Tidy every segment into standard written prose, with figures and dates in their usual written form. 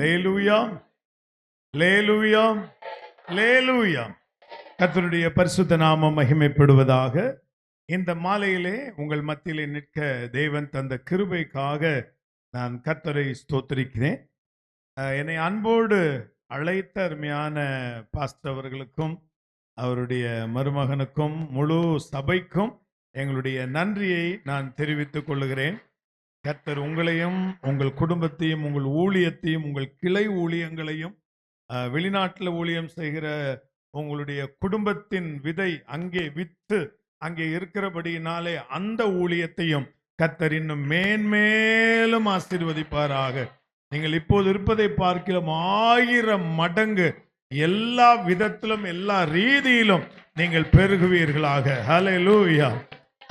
லேலூயா, லேலூயா, லேலூயா. கர்த்தருடைய பரிசுத்த நாமம் மகிமைப்படுவதாக. இந்த மாலையிலே உங்கள் மத்தியிலே நிற்க தேவன் தந்த கிருபைக்காக நான் கர்த்தரை ஸ்தோத்திரிக்கிறேன். என்னை அன்போடு அழைத்த அருமையான பாஸ்டர் அவர்களுக்கும் அவருடைய மருமகனுக்கும் முழு சபைக்கும் எங்களுடைய நன்றியை நான் தெரிவித்துக் கொள்கிறேன். கர்த்தர் உங்களையும் உங்கள் குடும்பத்தையும் உங்கள் ஊழியத்தையும் உங்கள் கிளை ஊழியங்களையும் வெளிநாட்டில் ஊழியம் செய்கிற உங்களுடைய குடும்பத்தின் விதை அங்கே வித்து அங்கே இருக்கிறபடியினாலே அந்த ஊழியத்தையும் கர்த்தர் இன்னும் மேன்மேலும் ஆசீர்வதிப்பாராக. நீங்கள் இப்போது இருப்பதை பார்க்கலாம் 1000 மடங்கு எல்லா விதத்திலும் எல்லா ரீதியிலும் நீங்கள் பெருகுவீர்களாக. ஹல்லேலூயா,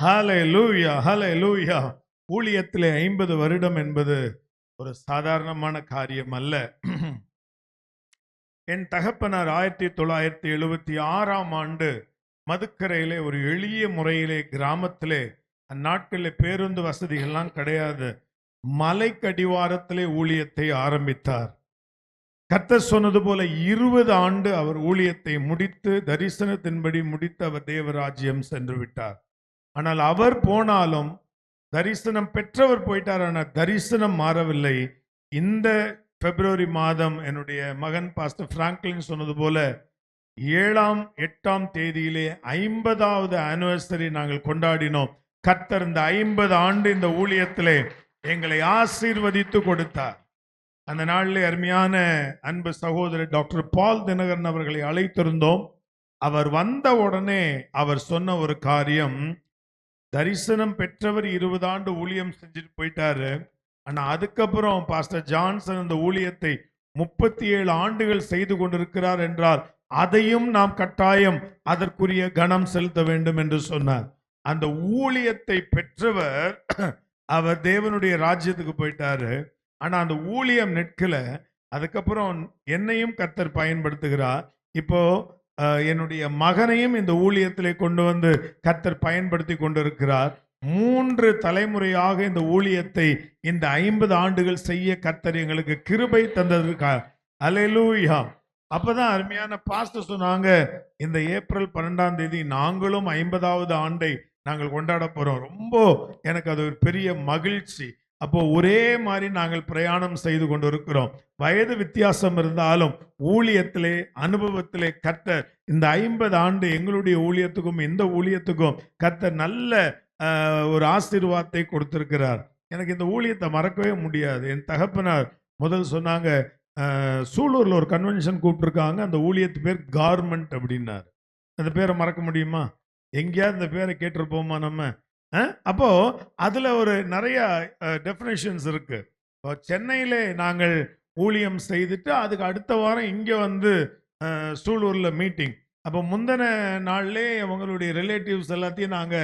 ஹல்லேலூயா, ஹல்லேலூயா. ஊழியத்திலே 50 வருடம் என்பது ஒரு சாதாரணமான காரியம் அல்ல. என் தகப்பனார் 1976ஆம் ஆண்டு மதுக்கரையிலே ஒரு எளிய முறையிலே கிராமத்திலே, அந்நாட்களில் பேருந்து வசதிகள்லாம் கிடையாது, மலைக்கடிவாரத்திலே ஊழியத்தை ஆரம்பித்தார். கர்த்தர் சொன்னது போல 20 ஆண்டு அவர் ஊழியத்தை முடித்து தரிசனத்தின்படி முடித்து அவர் தேவராஜ்யம் சென்று விட்டார். ஆனால் அவர் போனாலும் தரிசனம் பெற்றவர் போயிட்டார், ஆனால் தரிசனம் மாறவில்லை. இந்த பிப்ரவரி மாதம் என்னுடைய மகன் பாஸ்டர் பிராங்க்லின் சொன்னது போல 7ஆம் 8ஆம் தேதியிலே 50வது ஆனிவர்சரி நாங்கள் கொண்டாடினோம். கர்த்தர் இந்த 50 ஆண்டு இந்த ஊழியத்திலே எங்களை ஆசீர்வதித்து கொடுத்தார். அந்த நாளிலே அருமையான அன்பு சகோதரர் டாக்டர் பால் தினகரன் அவர்களை அழைத்திருந்தோம். அவர் வந்த உடனே அவர் சொன்ன ஒரு காரியம், தரிசனம் பெற்றவர் 20 ஆண்டு ஊழியம் செஞ்சுட்டு போயிட்டாரு, ஆனா அதுக்கப்புறம் பாஸ்டர் ஜான்சன் இந்த ஊழியத்தை 37 ஆண்டுகள் செய்து கொண்டிருக்கிறார் என்றால் அதையும் நாம் கட்டாயம் அதற்குரிய கனம் செலுத்த வேண்டும் என்று சொன்னார். அந்த ஊழியத்தை பெற்றவர் அவர் தேவனுடைய ராஜ்யத்துக்கு போயிட்டாரு, ஆனா அந்த ஊழியம் நிற்கல. அதுக்கப்புறம் என்னையும் கர்த்தர் பயன்படுத்துகிறார். இப்போ என்னுடைய மகனையும் இந்த ஊழியத்திலே கொண்டு வந்து கர்த்தர் பயன்படுத்தி கொண்டிருக்கிறார். 3 தலைமுறையாக இந்த ஊழியத்தை இந்த 50 ஆண்டுகள் செய்ய கர்த்தர் எங்களுக்கு கிருபை தந்ததற்காக அல்லேலூயா. அப்பதான் அருமையான பாஸ்டர் சொன்னாங்க, இந்த ஏப்ரல் 12ஆம் தேதி நாங்களும் 50வது ஆண்டை நாங்கள் கொண்டாட போறோம். ரொம்ப எனக்கு அது ஒரு பெரிய மகிழ்ச்சி. அப்போ ஒரே மாதிரி நாங்கள் பிரயாணம் செய்து கொண்டிருக்கிறோம். வயது வித்தியாசம் இருந்தாலும் ஊழியத்திலே அனுபவத்திலே கர்த்தர் இந்த 50 ஆண்டு எங்களுடைய ஊழியத்துக்கும் இந்த ஊழியத்துக்கும் கர்த்தர் நல்ல ஒரு ஆசீர்வாதத்தை கொடுத்திருக்கிறார். எனக்கு இந்த ஊழியத்தை மறக்கவே முடியாது. என் தகப்பனார் முதல் சொன்னாங்க, சூலூர்ல ஒரு கன்வென்ஷன் கூப்பிட்டுருக்காங்க, அந்த ஊழியத்து பேர் கார்மெண்ட் அப்படின்னாரு. அந்த பேரை மறக்க முடியுமா? எங்கேயாவது இந்த பேரை கேட்டிருப்போமா நம்ம? அப்போ அதுல ஒரு நிறைய டெஃபினேஷன்ஸ் இருக்கு. சென்னையிலே நாங்கள் ஊழியம் செய்துட்டு அதுக்கு அடுத்த வாரம் இங்க வந்து சூலூர்ல மீட்டிங். அப்போ முந்தின நாள்லே அவங்களுடைய ரிலேட்டிவ்ஸ் எல்லாத்தையும் நாங்க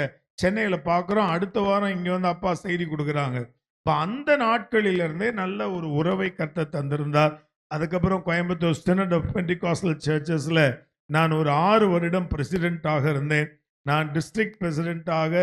சென்னையில பார்க்குறோம். அடுத்த வாரம் இங்க வந்து அப்பா செய்தி கொடுக்குறாங்க. இப்போ அந்த நாட்களிலிருந்தே நல்ல ஒரு உறவை கர்த்தர் தந்திருந்தார். அதுக்கப்புறம் கோயம்புத்தூர் சினட் ஆஃப் பெண்டிகாஸ்டல் சர்ச்சஸ்ல நான் ஒரு 6 வருடம் பிரசிடென்ட்டாக இருந்தேன். நான் டிஸ்ட்ரிக்ட் பிரசிடென்ட்டாக,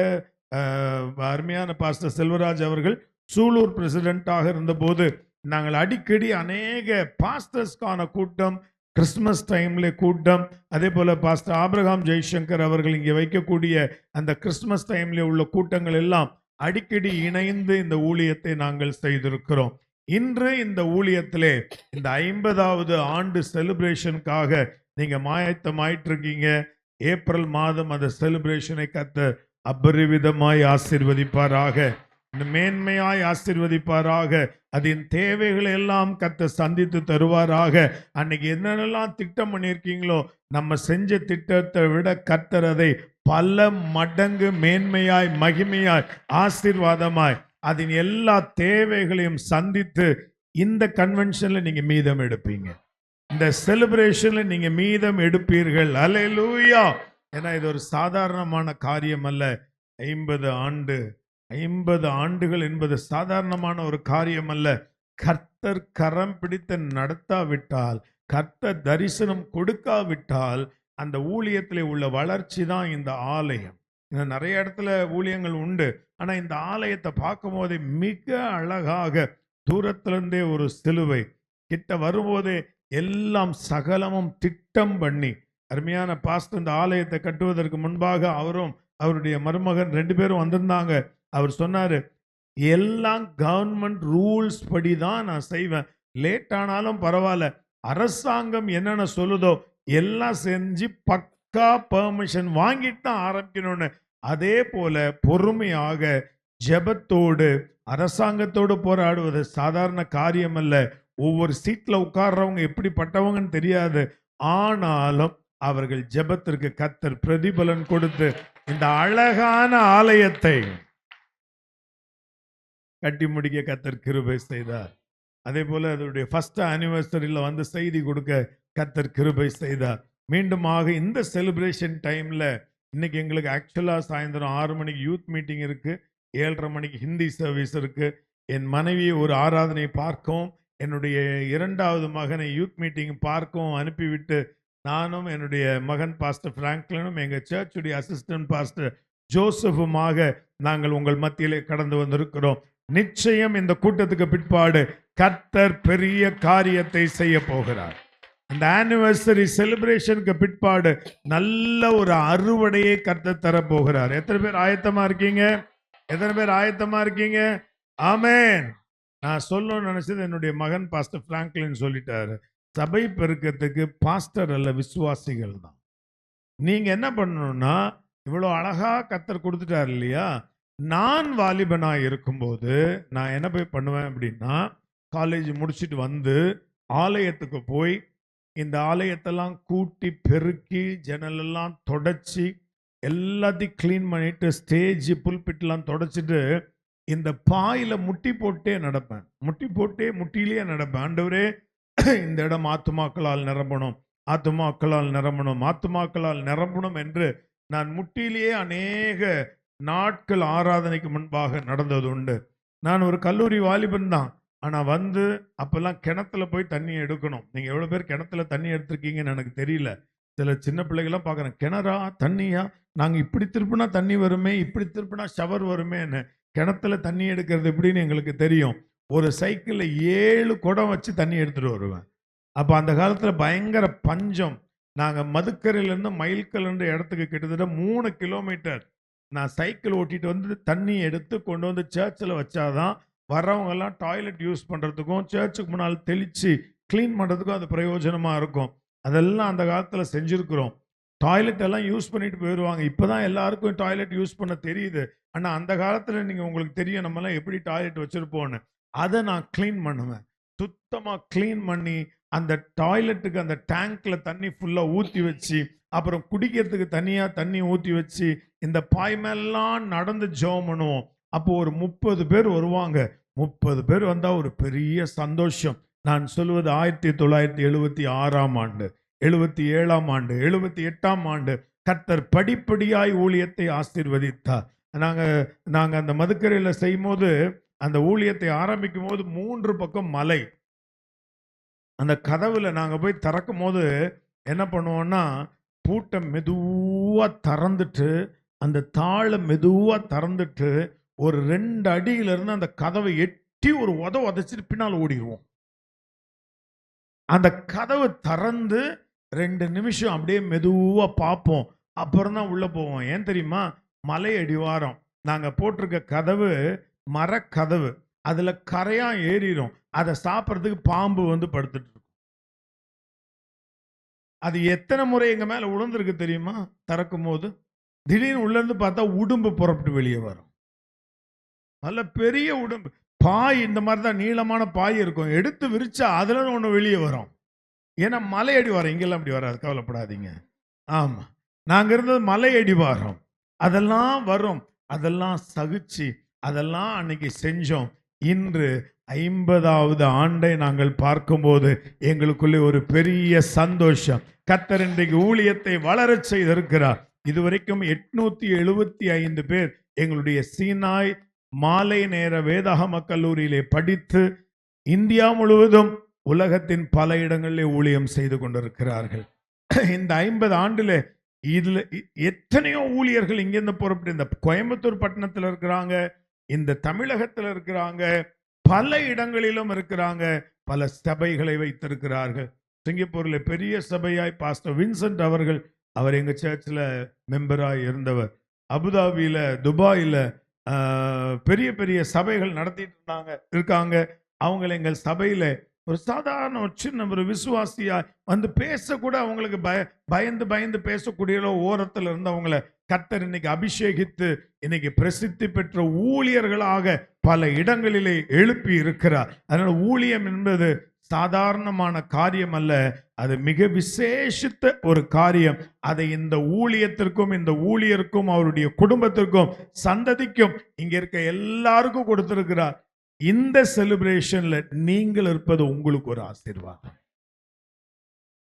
அருமையான பாஸ்டர் செல்வராஜ் அவர்கள் சூலூர் பிரசிடென்ட்டாக இருந்தபோது நாங்கள் அடிக்கடி அநேக பாஸ்டர்ஸ்க்கான கூட்டம், கிறிஸ்துமஸ் டைம்ல கூட்டம், அதே போல பாஸ்டர் ஆபிரகாம் ஜெய்சங்கர் அவர்கள் இங்கே வைக்கக்கூடிய அந்த கிறிஸ்துமஸ் டைம்ல உள்ள கூட்டங்கள் எல்லாம் அடிக்கடி இணைந்து இந்த ஊழியத்தை நாங்கள் செய்திருக்கிறோம். இன்று இந்த ஊழியத்திலே இந்த 50வது ஆண்டு செலிப்ரேஷனுக்காக நீங்க ஆயத்தமாயிட்டு இருக்கீங்க. ஏப்ரல் மாதம் அந்த செலிப்ரேஷனை கர்த்தர் அபரிவிதமாய் ஆசீர்வதிப்பாராக, மேன்மையாய் ஆசீர்வதிப்பாராக. அதன் தேவைகளை எல்லாம் கர்த்தர் சந்தித்து தருவாராக. அன்னைக்கு என்னென்னலாம் திட்டம் பண்ணியிருக்கீங்களோ நம்ம செஞ்ச திட்டத்தை விட கர்த்தர் அதை பல மடங்கு மேன்மையாய் மகிமையாய் ஆசீர்வாதமாய் அதன் எல்லா தேவைகளையும் சந்தித்து இந்த கன்வென்ஷன்ல நீங்க மீதம் எடுப்பீங்க, இந்த செலிப்ரேஷன்ல நீங்க மீதம் எடுப்பீர்கள். அல்லேலூயா. ஏன்னா இது ஒரு சாதாரணமான காரியம் அல்ல. 50 ஆண்டுகள் என்பது சாதாரணமான ஒரு காரியம் அல்ல. கர்த்தர் கரம் பிடித்து நடத்தாவிட்டால், கர்த்தர் தரிசனம் கொடுக்காவிட்டால் அந்த ஊழியத்திலே உள்ள வளர்ச்சி தான் இந்த ஆலயம். நிறைய இடத்துல ஊழியங்கள் உண்டு, ஆனா இந்த ஆலயத்தை பார்க்கும் போதே மிக அழகாக தூரத்திலிருந்தே ஒரு சிலுவை, கிட்ட வரும்போதே எல்லாம் சகலமும் திட்டம் பண்ணி, அருமையான பாஸ்டர் இந்த ஆலயத்தை கட்டுவதற்கு முன்பாக அவரும் அவருடைய மருமகன் 2 பேரும் வந்திருந்தாங்க. அவர் சொன்னாரு, எல்லாம் கவர்மெண்ட் ரூல்ஸ் படி தான் நான் செய்வேன், லேட் ஆனாலும் பரவாயில்ல, அரசாங்கம் என்னென்ன சொல்லுதோ எல்லாம் செஞ்சு பக்கா பெர்மிஷன் வாங்கிட்டு தான் ஆரம்பிக்கணும்னு. அதே போல பொறுமையாக ஜெபத்தோடு அரசாங்கத்தோடு போராடுவது சாதாரண காரியம் அல்ல. ஒவ்வொரு சீட்ல உட்கார்றவங்க எப்படிப்பட்டவங்கன்னு தெரியாது. ஆனாலும் அவர்கள் ஜெபத்திற்கு கர்த்தர் பிரதிபலன் கொடுத்து இந்த அழகான ஆலயத்தை கட்டி முடிக்க கர்த்தர் கிருபை செய்தார். அதே போல அதனுடைய ஃபர்ஸ்ட் ஆனிவர்சரியில வந்து செய்தி கொடுக்க கர்த்தர் கிருபை செய்தார். மீண்டுமாக இந்த செலிப்ரேஷன் டைம்ல இன்னைக்கு எங்களுக்கு ஆக்சுவலா சாயந்தரம் 6 மணிக்கு யூத் மீட்டிங் இருக்கு, 7:30 மணிக்கு ஹிந்தி சர்வீஸ் இருக்கு. என் மனைவியை ஒரு ஆராதனை பார்க்கவும், என்னுடைய 2வது மகனை யூத் மீட்டிங் பார்க்கவும் அனுப்பிவிட்டு, நானும் என்னுடைய மகன் பாஸ்டர் பிராங்க்லினும் எங்க சர்ச்சுடைய அசிஸ்டன்ட் பாஸ்டர் ஜோசப்புமாக நாங்கள் உங்கள் மத்தியிலே கடந்து வந்திருக்கிறோம். நிச்சயம் இந்த கூட்டத்துக்கு பிற்பாடு கர்த்தர் பெரிய காரியத்தை செய்ய போகிறார். இந்த ஆனிவர்சரி செலிப்ரேஷனுக்கு பிற்பாடு நல்ல ஒரு அறுவடையை கர்த்தர் தர போகிறார். எத்தனை பேர் ஆயத்தமா இருக்கீங்க? எத்தனை பேர் ஆயத்தமா இருக்கீங்க? ஆமென். நான் சொல்லணும்னு நினைச்சது என்னுடைய மகன் பாஸ்டர் பிராங்க்லின் சொல்லிட்டாரு, சபை பெருக்கத்துக்கு பாஸ்டர் அல்ல, விசுவாசிகள் தான். நீங்க என்ன பண்ணணும்னா, இவ்வளோ அழகா கர்த்தர் கொடுத்துட்டார் இல்லையா, நான் வாலிபனா இருக்கும்போது நான் என்ன போய் பண்ணுவேன் அப்படின்னா, காலேஜ் முடிச்சுட்டு வந்து ஆலயத்துக்கு போய் இந்த ஆலயத்தெல்லாம் கூட்டி பெருக்கி ஜன்னலெல்லாம் தொடச்சி எல்லாத்தையும் கிளீன் பண்ணிட்டு ஸ்டேஜ் புல்பிட்லாம் தொடச்சிட்டு இந்த பாயில முட்டி போட்டே நடப்பேன். முட்டியிலேயே நடப்பேன். ஆண்டவரே, இந்த இடம் ஆத்துமாக்களால் நிரம்பணும், ஆத்துமாக்களால் நிரம்பணும், ஆத்துமாக்களால் நிரம்பணும் என்று நான் முட்டியிலேயே அநேக நாட்கள் ஆராதனைக்கு முன்பாக நடந்தது உண்டு. நான் ஒரு கல்லூரி வாலிபன் தான். ஆனால் வந்து அப்போல்லாம் கிணத்துல போய் தண்ணி எடுக்கணும். நீங்கள் எவ்வளோ பேர் கிணத்துல தண்ணி எடுத்திருக்கீங்கன்னு எனக்கு தெரியல. சில சின்ன பிள்ளைகள்லாம் பார்க்குறேன், கிணறா தண்ணியா, நாங்கள் இப்படி திருப்பினா தண்ணி வருமே, இப்படி திருப்பினா ஷவர் வருமேன்னு. கிணத்துல தண்ணி எடுக்கிறது எப்படின்னு எங்களுக்கு தெரியும். ஒரு சைக்கிளில் 7 குடம் வச்சு தண்ணி எடுத்துகிட்டு வருவேன். அப்போ அந்த காலத்தில் பயங்கர பஞ்சம். நாங்கள் மதுக்கரையிலேருந்து மயில்கல்ன்ற இடத்துக்கு கிட்டத்தட்ட 3 கிலோமீட்டர் நான் சைக்கிள் ஓட்டிட்டு வந்து தண்ணி எடுத்து கொண்டு வந்து சர்ச்சில் வச்சாதான் வர்றவங்கெல்லாம் டாய்லெட் யூஸ் பண்ணுறதுக்கும் சர்ச்சுக்கு முன்னால் தெளித்து க்ளீன் பண்ணுறதுக்கும் அது பிரயோஜனமாக இருக்கும். அதெல்லாம் அந்த காலத்தில் செஞ்சுருக்குறோம். டாய்லெட் எல்லாம் யூஸ் பண்ணிட்டு போயிடுவாங்க. இப்போ தான் எல்லாருக்கும் டாய்லெட் யூஸ் பண்ண தெரியுது. ஆனால் அந்த காலத்தில் நீங்கள் உங்களுக்கு தெரியும் நம்மலாம் எப்படி டாய்லெட் வச்சுருப்போன்னு. அதை நான் க்ளீன் பண்ணுவேன். சுத்தமாக க்ளீன் பண்ணி அந்த டாய்லெட்டுக்கு அந்த டேங்க்ல தண்ணி ஃபுல்லாக ஊற்றி வச்சு, அப்புறம் குடிக்கிறதுக்கு தனியாக தண்ணி ஊற்றி வச்சு இந்த பாய் மேலாம் நடந்து ஜெபம் பண்ணுவோம். அப்போ ஒரு 30 பேர் வருவாங்க. 30 பேர் வந்தால் ஒரு பெரிய சந்தோஷம். நான் சொல்வது 1976ஆம் ஆண்டு, 77ஆம் ஆண்டு, 78ஆம் ஆண்டு கர்த்தர் படிப்படியாய் ஊழியத்தை ஆசீர்வதித்தார். நாங்கள் அந்த மதுக்கரையில் செய்யும் போது, அந்த ஊழியத்தை ஆரம்பிக்கும் போது 3 பக்கம் மலை. அந்த கதவுல நாங்கள் போய் திறக்கும் போது என்ன பண்ணுவோம்னா, பூட்டை மெதுவாக திறந்துட்டு அந்த தாளை மெதுவாக திறந்துட்டு ஒரு 2 அடியிலிருந்து அந்த கதவை எட்டி ஒரு உதைச்சிட்டு பின்னால் ஓடிடுவோம். அந்த கதவை திறந்து 2 நிமிஷம் அப்படியே மெதுவாக பார்ப்போம். அப்புறம் தான் உள்ள போவோம். ஏன் தெரியுமா? மலை அடிவாரம். நாங்கள் போட்டிருக்க கதவு மரக்கதவு. அதுல கரையா ஏறிடும். அதை சாப்பிட்றதுக்கு பாம்பு வந்து படுத்துட்டு இருக்கும். அது எத்தனை முறை எங்க மேல உணர்ந்திருக்கு தெரியுமா? திறக்கும் போது திடீர்னு உள்ள இருந்து பார்த்தா உடும்பு புறப்பட்டு வெளியே வரும். நல்ல பெரிய உடும்பு. பாய் இந்த மாதிரி தான் நீளமான பாய் இருக்கும். எடுத்து விரிச்சா அதுல ஒண்ணு வெளியே வரும். ஏன்னா மலை அடி வாரம். இங்கெல்லாம் அப்படி வராது, கவலைப்படாதீங்க. ஆமா, நாங்க இருந்தது மலை அடி வாரம். அதெல்லாம் வரும். அதெல்லாம் சகிச்சு அதெல்லாம் அன்னைக்கு செஞ்சோம். இன்று 50வது ஆண்டை நாங்கள் பார்க்கும்போது எங்களுக்குள்ளே ஒரு பெரிய சந்தோஷம். கர்த்தர் இன்றைக்கு ஊழியத்தை வளரச் செய்திருக்கிறார். இதுவரைக்கும் 875 பேர் எங்களுடைய சீனாய் மாலை நேர வேதாகம கல்லூரியிலே படித்து இந்தியா முழுவதும் உலகத்தின் பல இடங்களிலே ஊழியம் செய்து கொண்டிருக்கிறார்கள். இந்த 50 ஆண்டுல இதுல எத்தனையோ ஊழியர்கள் இங்கிருந்து புறப்பட்டு இந்த கோயம்புத்தூர் பட்டணத்தில் இருக்கிறாங்க, இந்த தமிழகத்தில் இருக்கிறாங்க, பல இடங்களிலும் இருக்கிறாங்க. பல சபைகளை வைத்திருக்கிறார்கள். சிங்கப்பூர்ல பெரிய சபையாய் பாஸ்டர் வின்சென்ட் அவர்கள், அவர் எங்க சர்ச்சில் மெம்பராய் இருந்தவர். அபுதாபியில, துபாயில பெரிய பெரிய சபைகள் நடத்திட்டு இருக்காங்க. அவங்களை எங்கள் சபையில ஒரு சாதாரண ஒரு சின்ன ஒரு விசுவாசியா வந்து பேசக்கூட அவங்களுக்கு பயந்து பயந்து பேசக்கூடிய ஓரத்தில் இருந்து அவங்கள கர்த்தர் இன்னைக்கு அபிஷேகித்து இன்னைக்கு பிரசித்தி பெற்ற ஊழியர்களாக பல இடங்களிலே எழுப்பி இருக்கிறார். அதனால ஊழியம் என்பது சாதாரணமான காரியம் அல்ல, அது மிக விசேஷித்த ஒரு காரியம். அதை இந்த ஊழியத்திற்கும் இந்த ஊழியருக்கும் அவருடைய குடும்பத்திற்கும் சந்ததிக்கும் இங்க இருக்க எல்லாருக்கும் கொடுத்திருக்கிறார். இந்த செலிப்ரேஷன்ல நீங்கள் இருப்பது உங்களுக்கு ஒரு ஆசீர்வாதம்.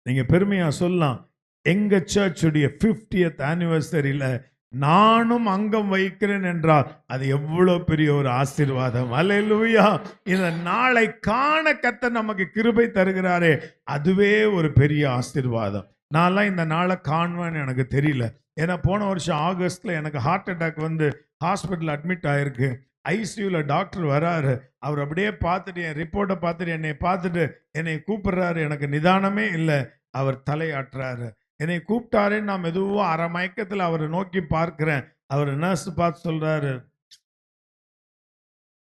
நீங்க பெருமையா சொல்லலாம், எங்க சர்ச்சுடைய 50th ஆனிவர்சரியில நானும் அங்கம் வைக்கிறேன் என்றால் அது எவ்வளவு பெரிய ஒரு ஆசீர்வாதம். அல்லேலூயா. இந்த நாளை காண கர்த்தர் நமக்கு கிருபை தருகிறாரே, அதுவே ஒரு பெரிய ஆசீர்வாதம். நான்லாம் இந்த நாளை காணுவேன்னு எனக்கு தெரியல. ஏன்னா போன வருஷம் ஆகஸ்ட்ல எனக்கு ஹார்ட் அட்டாக் வந்து ஹாஸ்பிட்டல் அட்மிட் ஆயிருக்கு. ஐசியூல டாக்டர் வராரு. அவர் அப்படியே பார்த்துட்டு என் ரிப்போர்ட்டை பார்த்துட்டு என்னை பார்த்துட்டு என்னை கூப்பிடுறாரு. எனக்கு நிதானமே இல்லை. அவர் தலையாட்டுறாரு. என்னை கூப்பிட்டாருன்னு நான் மெதுவா அரை மயக்கத்தில் அவரை நோக்கி பார்க்கிறேன். அவர் நர்ஸ் பார்த்து சொல்றாரு,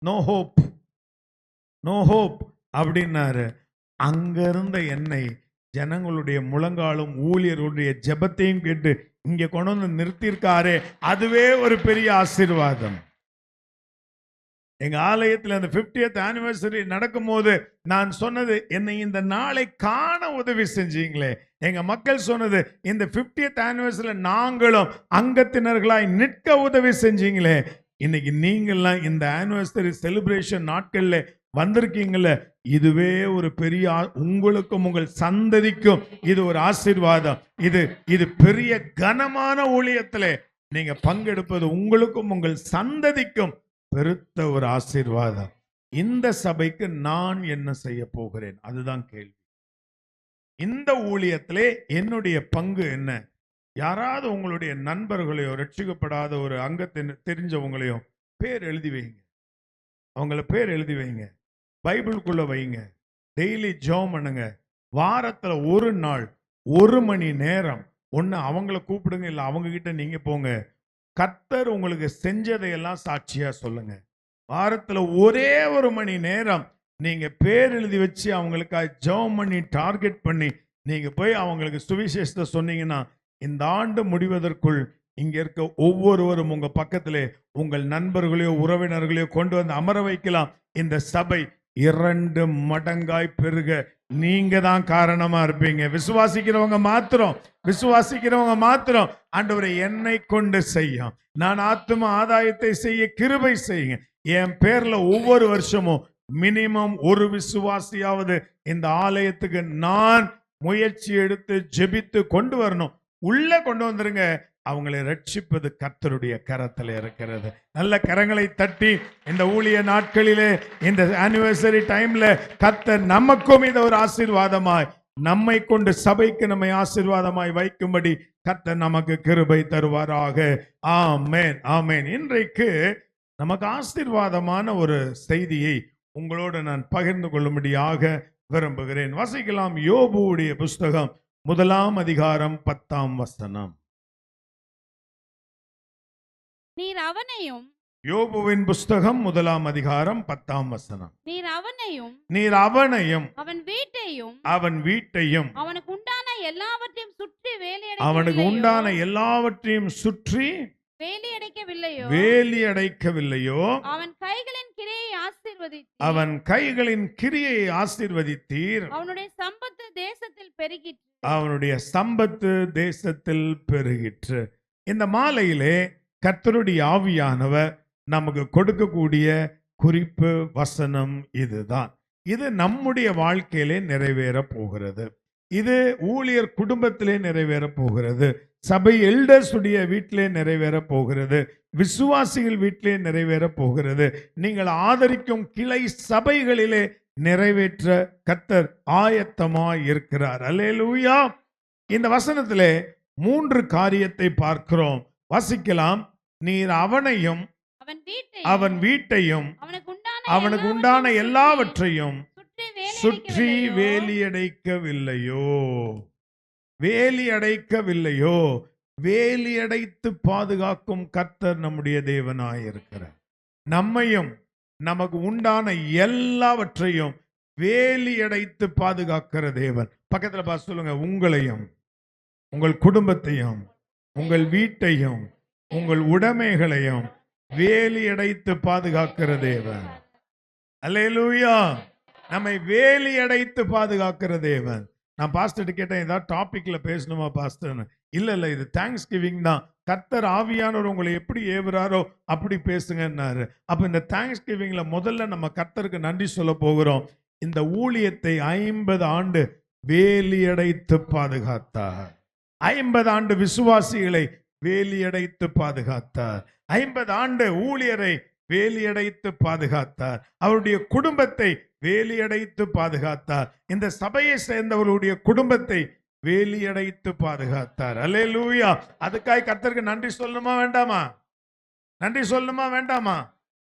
நோ ஹோப், நோ ஹோப் அப்படின்னாரு. அங்க இருந்த என்னை ஜனங்களுடைய முழங்காலும் ஊழியருடைய ஜெபத்தையும் கேட்டு இங்க கொண்டு வந்து நிறுத்தியிருக்காரு. அதுவே ஒரு பெரிய ஆசீர்வாதம். எங்க ஆலயத்தில் அந்த 50th ஆனிவர்சரி நடக்கும் போது நான் சொன்னது, என்னை இந்த நாளை காண உதவி செஞ்சீங்களே. எங்க மக்கள் சொன்னது, இந்த 50th ஆனிவர்சரியில் நாங்களும் அங்கத்தினர்களாய் நிற்க உதவி செஞ்சீங்களே. இன்னைக்கு நீங்கள்லாம் இந்த ஆனிவர்சரி செலிப்ரேஷன் நாட்கள்ல வந்திருக்கீங்கல்ல, இதுவே ஒரு பெரிய உங்களுக்கும் உங்கள் சந்ததிக்கும் இது ஒரு ஆசீர்வாதம். இது பெரிய கனமான ஊழியத்திலே நீங்க பங்கெடுப்பது உங்களுக்கும் உங்கள் சந்ததிக்கும் பெருத்த ஒரு ஆசீர்வாதம். இந்த சபைக்கு நான் என்ன செய்ய போகிறேன், அதுதான் கேள்வி. இந்த ஊழியத்திலே என்னுடைய பங்கு என்ன? யாராவது உங்களுடைய நண்பர்களையோ ரட்சிக்கப்படாத ஒரு அங்கத்தின் தெரிஞ்சவங்களையோ பேர் எழுதி வைங்க. அவங்கள பேர் எழுதி வைங்க, பைபிளுக்குள்ள வைங்க, டெய்லி ஜெபம் பண்ணுங்க. வாரத்துல ஒரு நாள் 1 மணி நேரம் ஒன்னு அவங்கள கூப்பிடுங்க, இல்ல அவங்க கிட்ட நீங்க போங்க. கர்த்தர் உங்களுக்கு செஞ்சதையெல்லாம் சாட்சியா சொல்லுங்க. வாரத்துல ஒரே 1 மணி நேரம் நீங்க பேர் எழுதி வச்சு அவங்களுக்காக ஜெபம் பண்ணி டார்கெட் பண்ணி நீங்க போய் அவங்களுக்கு சுவிசேஷத்தை சொன்னீங்கன்னா, இந்த ஆண்டு முடிவதற்குள் இங்க இருக்க ஒவ்வொருவரும் உங்க பக்கத்திலே உங்கள் நண்பர்களையோ உறவினர்களையோ கொண்டு வந்து அமர வைக்கலாம். இந்த சபை 2 மடங்காய் பெருக நீங்க தான் காரணமா இருப்பீங்க. விசுவாசிக்கிறவங்க மாத்திரம் ஆண்டவரை என்னை கொண்டு செய்யும், நான் ஆத்தும ஆதாயத்தை செய்ய கிருபை செய்யுங்க. என் பேர்ல ஒவ்வொரு வருஷமும் மினிமம் ஒரு விசுவாசியாவது இந்த ஆலயத்துக்கு நான் முயற்சி எடுத்து ஜெபித்து கொண்டு வரணும். உள்ள கொண்டு வந்துருங்க. அவங்களை ரட்சிப்பது கர்த்தருடைய கரத்தில் இருக்கிறது. நல்ல கரங்களை தட்டி இந்த ஊழிய நாட்களிலே இந்த ஆனிவர்சரி டைம்ல கர்த்தர் நமக்கும் இதை ஒரு ஆசீர்வாதமாய் நம்மை கொண்டு சபைக்கு நம்மை ஆசீர்வாதமாய் வைக்கும்படி கர்த்தர் நமக்கு கிருபை தருவாராக. ஆமென், ஆமென். இன்றைக்கு நமக்கு ஆசீர்வாதமான ஒரு செய்தியை உங்களோடு நான் பகிர்ந்து கொள்ளும்படியாக விரும்புகிறேன். வாசிக்கலாம் யோபுவுடைய புஸ்தகம் 1ஆம் அதிகாரம் 10ஆம் வசனம். நீர் அவனையும், யோபுவின் புஸ்தகம் 1ஆம் அதிகாரம் 10ஆம் வசனம். நீர் அவனையும் அவன் வீட்டையும் அவனுக்கு உண்டான எல்லாவற்றையும் சுற்றி வேலியடைக்கவில்லையோ, அவன் கைகளின் கிரியை ஆசீர்வதித்தீர். அவனுடைய சம்பத்து தேசத்தில் பெருகிற்று. இந்த மாலையிலே கர்த்தருடைய ஆவியானவர் நமக்கு கொடுக்கக்கூடிய குறிப்பு வசனம் இதுதான். இது நம்முடைய வாழ்க்கையிலே நிறைவேற போகிறது. இது ஊழியர் குடும்பத்திலே நிறைவேற போகிறது. சபை எல்டர்ஸ் உடைய வீட்டிலே நிறைவேற போகிறது. விசுவாசிகள் வீட்டிலே நிறைவேற போகிறது. நீங்கள் ஆதரிக்கும் கிளை சபைகளிலே நிறைவேற்ற கர்த்தர் ஆயத்தமாய் இருக்கிறார். அல்லேலூயா. இந்த வசனத்திலே 3 காரியத்தை பார்க்கிறோம். வாசிக்கலாம். நீர் அவனையும் அவன் வீட்டையும் அவனுக்கு உண்டான எல்லாவற்றையும் சுற்றி அடைக்கவில்லையோ? வேலி அடைக்கவில்லையோ? வேலி அடைக்கவில்லையோ? வேலி அடைத்து பாதுகாக்கும் கர்த்தர் நம்முடைய தேவனாயிருக்கிறார். நம்மையும் நமக்கு உண்டான எல்லாவற்றையும் வேலி அடைத்து பாதுகாக்கிற தேவன். பக்கத்துல பார்த்து சொல்லுங்க, உங்களையும் உங்கள் குடும்பத்தையும் உங்கள் வீட்டையும் உங்கள் உடைமைகளையும் வேலி அடைத்து பாதுகாக்கிற தேவன். அல்லேலூயா. நம்மை வேலி அடைத்து பாதுகாக்கிற தேவன். நான் பாஸ்டர் கேட்டேன், ஏதாவது டாபிக்ல பேசணுமா பாஸ்டர்? இல்ல இது தேங்க்ஸ் கிவிங் தான். கர்த்தர் ஆவியானவர் உங்களை எப்படி ஏவுறாரோ அப்படி பேசுங்கன்னாரு. அப்ப இந்த தேங்க்ஸ் கிவிங்ல முதல்ல நம்ம கர்த்தருக்கு நன்றி சொல்ல போகிறோம். இந்த ஊழியத்தை 50 ஆண்டு வேலியடைத்து பாதுகாத்தார். 50 ஆண்டு விசுவாசிகளை வேலியடைத்து பாதுகாத்தார். 50 ஆண்டு ஊழியரை வேலியடைத்து பாதுகாத்தார். அவருடைய குடும்பத்தை வேலியடைத்து பாதுகாத்தார். இந்த சபையை சேர்ந்தவருடைய குடும்பத்தை வேலியடைத்து பாதுகாத்தார். அல்லேலூயா. அதுக்காக கர்த்தருக்கு நன்றி சொல்லணுமா வேண்டாமா? நன்றி சொல்லணுமா வேண்டாமா?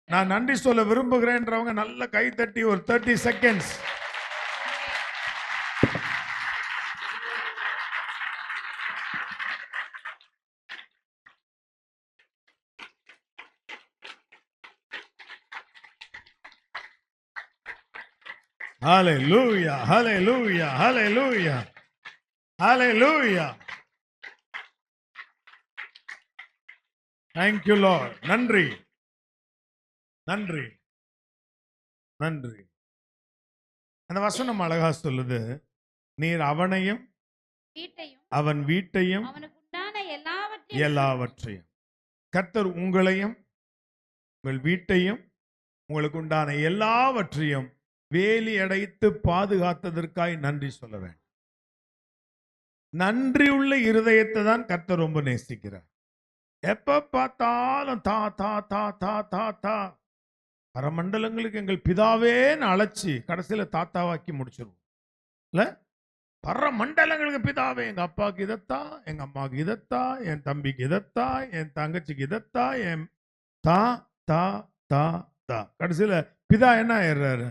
நான் நன்றி சொல்ல விரும்புகிறேன்றவங்க நல்ல கை தட்டி ஒரு 30 seconds. Hallelujah, hallelujah, hallelujah, hallelujah. Thank you Lord. நன்றி நன்றி நன்றி. அந்த வசனம் அழகா சொல்லுது, நீர் அவனையும் வீட்டையும் அவன் வீட்டையும் அவனுக்கு உண்டான எல்லாவற்றையும் எல்லாவற்றையும். கர்த்தர் உங்களையும் உங்கள் வீட்டையும் உங்களுக்கு உண்டான எல்லாவற்றையும் வேலி அடைத்து பாதுகாத்ததற்காய் நன்றி சொல்ல வேண்டும். நன்றி உள்ள இருதயத்தை தான் கர்த்தர் ரொம்ப நேசிக்கிறார். எப்ப பார்த்தாலும் தா தா தா தா தா தா பரமண்டலங்களுக்கு எங்கள் பிதாவேன்னு அழைச்சி கடைசியில தாத்தாவாக்கி முடிச்சிருவோம் இல்ல? பரமண்டலங்களுக்கு பிதாவே, எங்க அப்பாவுக்கு இதத்தா, எங்க அம்மாவுக்கு இதத்தா, என் தம்பிக்கு இதத்தா, என் தங்கச்சிக்கு இதத்தா, என் தா தா தா தா. கடைசியில பிதா என்ன ஆயிடுறாரு?